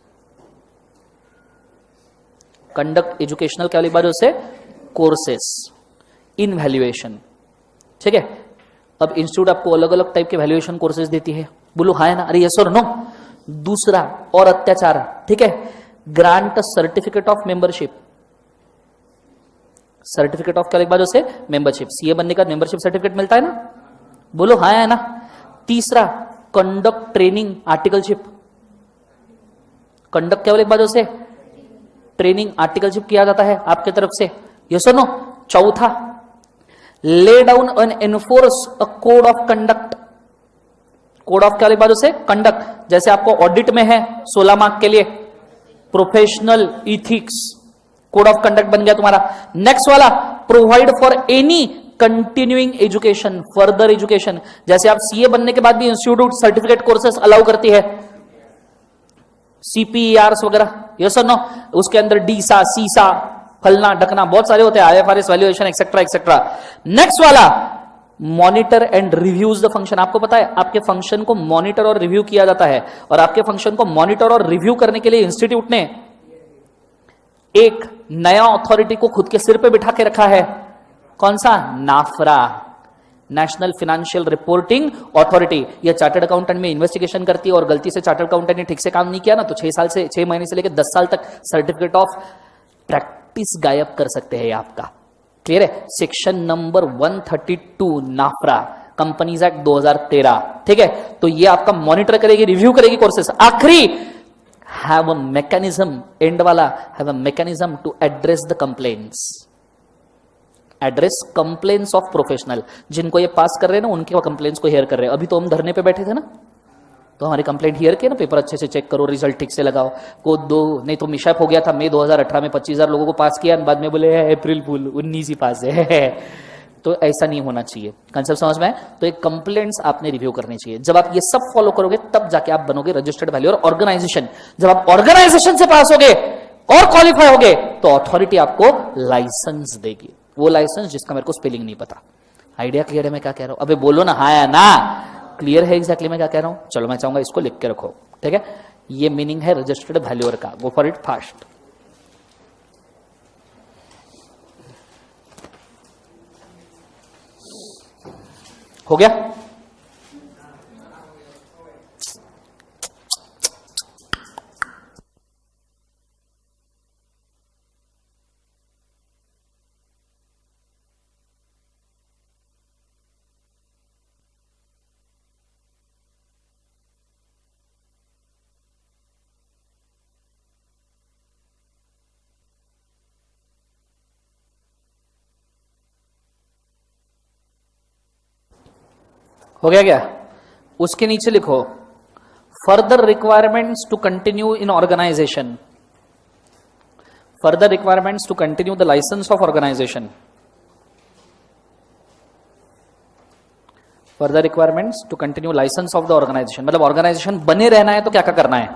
conduct educational क्या वाली बात है? कोर्सेस इन वैल्यूएशन। ठीक है। अब इंस्टीट्यूट आपको अलग अलग टाइप के वैल्यूएशन कोर्सेज देती है, बोलो हाँ है ना? अरे यस और नो? दूसरा और अत्याचार, ठीक है, grant certificate of membership. Certificate of क्या एक बार उसे? मेंबरशिप। सीए बनने का मेंबरशिप सर्टिफिकेट मिलता है ना? बोलो हाँ है ना? तीसरा कंडक्ट ट्रेनिंग आर्टिकलशिप। कंडक्ट क्या एक बार उसे? ट्रेनिंग आर्टिकलशिप किया जाता है आपके तरफ से, यस और नो? चौथा lay down and enforce a code of conduct. Code of क्या बात उसे? कंडक्ट। जैसे आपको ऑडिट में है 16 मार्क के लिए professional ethics, code of conduct बन गया तुम्हारा। नेक्स्ट वाला provide for any continuing education, further education. जैसे आप सीए बनने के बाद भी इंस्टीट्यूट सर्टिफिकेट कोर्सेस अलाउ करती है, CPERs वगैरह, यस और नो? उसके अंदर डीसा, सीसा, फलना ढकना बहुत सारे होते हैं, IFRS valuation etcetera etcetera. Next वाला monitor and reviews the function. आपको पता है आपके फंक्शन को मॉनिटर और रिव्यू किया जाता है, और आपके फंक्शन को मॉनिटर और रिव्यू करने के लिए इंस्टीट्यूट ने एक नया अथॉरिटी को खुद के सिर पे बिठा के रखा है। कौन सा? नाफरा, नेशनल फाइनेंशियल रिपोर्टिंग अथॉरिटी। यह चार्टर्ड अकाउंटेंट में इन्वेस्टिगेशन करती है, और गलती से चार्टर्ड अकाउंटेंट ने ठीक से काम नहीं किया ना, तो 6 महीने से लेकर 10 साल तक सर्टिफिकेट ऑफ प्रैक्टिस गायब कर सकते हैं आपका। क्लियर है? सेक्शन नंबर 132 नाफरा, कंपनीज एक्ट 2013, ठीक है। तो ये आपका मॉनिटर करेगी, रिव्यू करेगी कोर्सेस। आखिरी, हैव अ मैकेनिज्म, एंड वाला, have a mechanism to address the complaints, address complaints of professional. जिनको ये पास कर रहे हैं ना, उनके कंप्लेंट्स को हेयर कर रहे हैं। अभी तो हम धरने पे बैठे थे ना, तो हमारी कंप्लेंट हियर किया ना, पेपर अच्छे से चेक करो, रिजल्ट ठीक से लगाओ, कोड दो। नहीं तो मिशैप हो गया था मई 2018 में, 25,000 लोगों को पास किया, बाद में बोले अप्रैल फूल 19 ही पास है। तो ऐसा नहीं होना चाहिए। कंसेप्ट समझ में है? तो एक कंप्लेंट्स आपने रिव्यू करनी चाहिए। जब आप ये सब फॉलो करोगे तब जाके आप बनोगे रजिस्टर्ड वैल्यूअर ऑर्गेनाइजेशन। जब आप ऑर्गेनाइजेशन से पास होगे और क्वालिफाई होगे तो अथॉरिटी आपको लाइसेंस देगी, वो लाइसेंस जिसका मेरे को स्पेलिंग नहीं पता। आइडिया क्लियर है मैं क्या कह रहा हूं? अबे बोलो ना, हाँ या ना। क्लियर है एग्जैक्टली मैं क्या कह रहा हूं? चलो मैं चाहूंगा इसको लिख के रखो, ठीक है। ये मीनिंग है रजिस्टर्ड वैल्यूअर का। Go for it fast. हो गया? हो गया क्या? उसके नीचे लिखो further requirements to continue in organisation, further requirements to continue the licence of organisation, further requirements to continue licence of the organisation. मतलब ऑर्गेनाइजेशन बने रहना है तो क्या क्या करना है?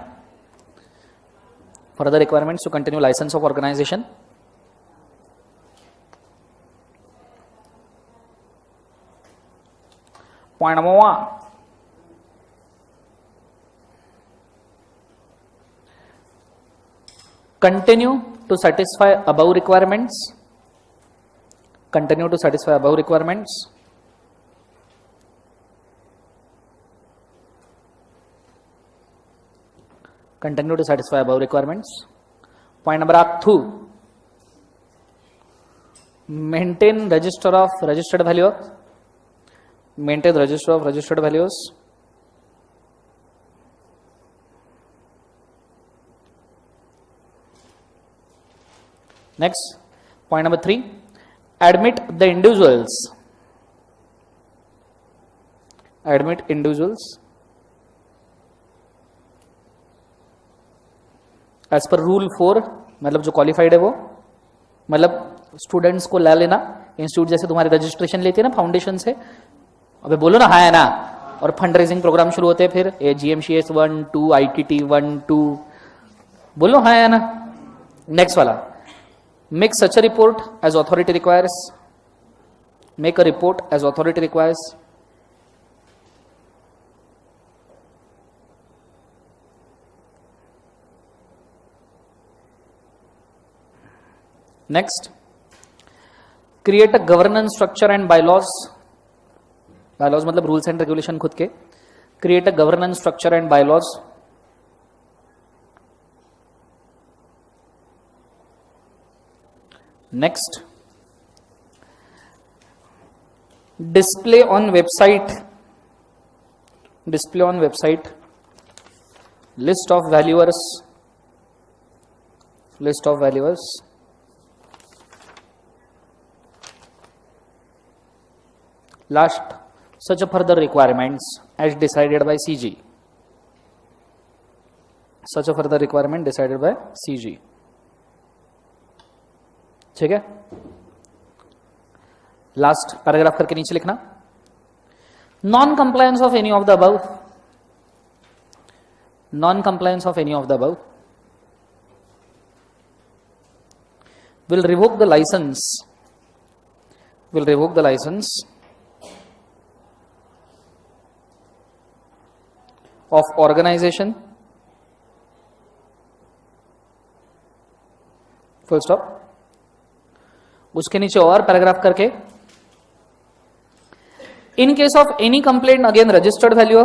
Further requirements to continue licence of organisation, point number 1, continue to satisfy above requirements, continue to satisfy above requirements, continue to satisfy above requirements. Point number 2, maintain register of registered value, maintain register of registered values. Next, point number 3, admit the individuals, admit individuals as per rule 4, मतलब जो qualified है वो, मतलब students को ला लेना। Institute जैसे तुम्हारे registration लेते हैं ना फाउंडेशन से, अबे बोलो ना हाँ है ना। और फंड रेजिंग प्रोग्राम शुरू होते हैं, फिर GMCS 1, 2, ITT 1, 2, बोलो हाँ है ना। नेक्स्ट वाला, make such a report as authority requires, make a report as authority requires. Next, create a governance structure and bylaws, bylaws मतलब rules and regulation खुद के, create a governance structure and bylaws. Next, display on website, display on website list of valuers, list of valuers. Last, such a further requirements as decided by CG, such a further requirement decided by CG. ठीक है। Last paragraph करके नीचे लिखना, non compliance of any of the above, non compliance of any of the above will revoke the license, will revoke the license of organization, full stop। उसके नीचे और paragraph करके, इन case of any complaint again registered value,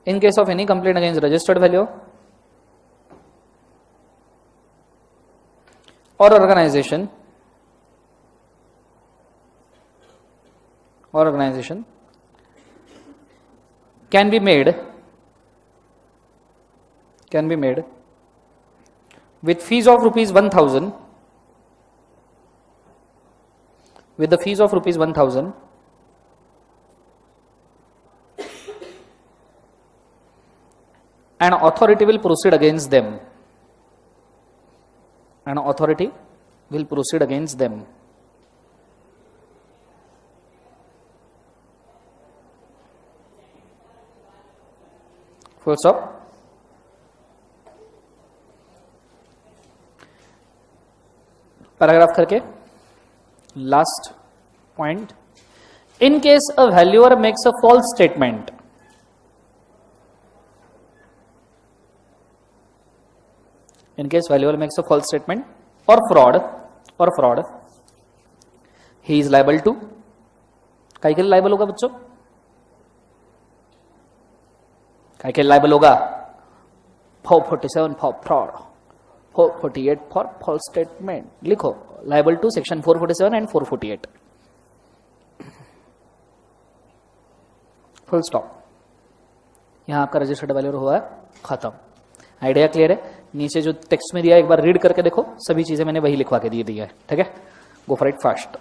in case of any complaint against registered value और organisation, organization can be made with fees of rupees 1000, with the fees of rupees 1000, an authority will proceed against them. An authority will proceed against them. Full stop. Paragraph करके last point. In case a valuer makes a false statement, in case valuer makes a false statement or fraud, he is liable to, काय के लिए liable होगा बच्चों? काय के लिए liable होगा? 447 for fraud, 448 for false statement. लिखो liable to section 447 and 448. Full stop. यहां आपका रजिस्टर्ड वैल्यूअर हुआ है खत्म. आइडिया क्लियर है? नीचे जो टेक्स्ट में दिया एक बार रीड करके देखो, सभी चीजें मैंने वही लिखवा के दी है. ठीक है, गो फॉर इट फास्ट.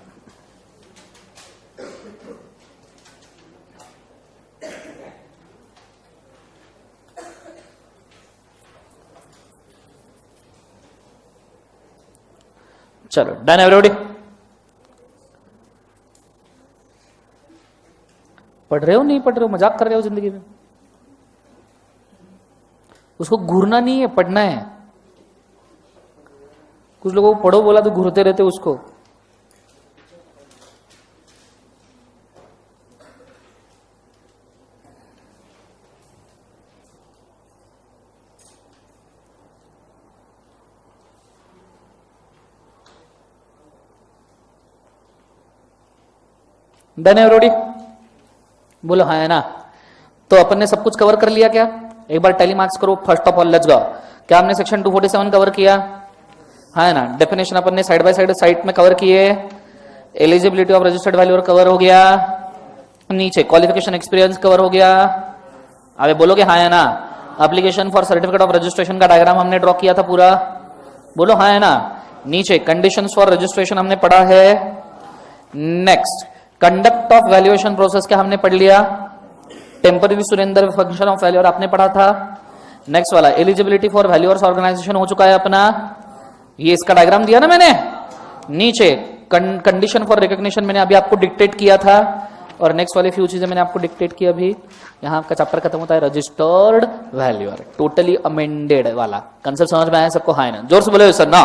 चलो डन एवरीबॉडी. पढ़ रहे हो नहीं पढ़ रहे हो, मजाक कर रहे हो जिंदगी में? उसको घूरना नहीं है, पढ़ना है. कुछ लोगों को पढ़ो बोला तो घूरते रहते उसको. Done everybody? बोलो हाँ है ना. तो अपन ने सब कुछ कवर कर लिया क्या? एक बार टैली मार्क्स करो. First of all let's go. क्या हमने सेक्शन 247 कवर किया? हाँ है ना. डेफिनेशन अपन ने साइड बाय साइड साइट में कवर किए. Eligibility of registered valuer cover हो गया. नीचे क्वालिफिकेशन एक्सपीरियंस कवर हो गया. अबे बोलोगे हाँ है ना. Application for certificate of registration का डायग्राम हमने ड्रॉ किया था पूरा. बोलो हाँ है ना. नीचे कंडीशंस फॉर रजिस्ट्रेशन हमने पढ़ा है. Next conduct of valuation process क्या हमने पढ़ लिया. Temporary Surendra function of valuer आपने पढ़ा था. नेक्स्ट वाला एलिजिबिलिटी फॉर वैल्यूअर्स ऑर्गेनाइजेशन हो चुका है अपना. ये इसका डायग्राम दिया ना मैंने. नीचे कंडीशन फॉर रिकॉग्निशन मैंने अभी आपको डिक्टेट किया था. और नेक्स्ट वाले फ्यू चीजें मैंने आपको डिक्टेट की अभी. यहाँ आपका चैप्टर खत्म होता है रजिस्टर्ड वैल्यूअर. टोटली अमेंडेड वाला कंसेप्ट समझ में आया सबको? हाँ ना. जोर से बोले सर ना.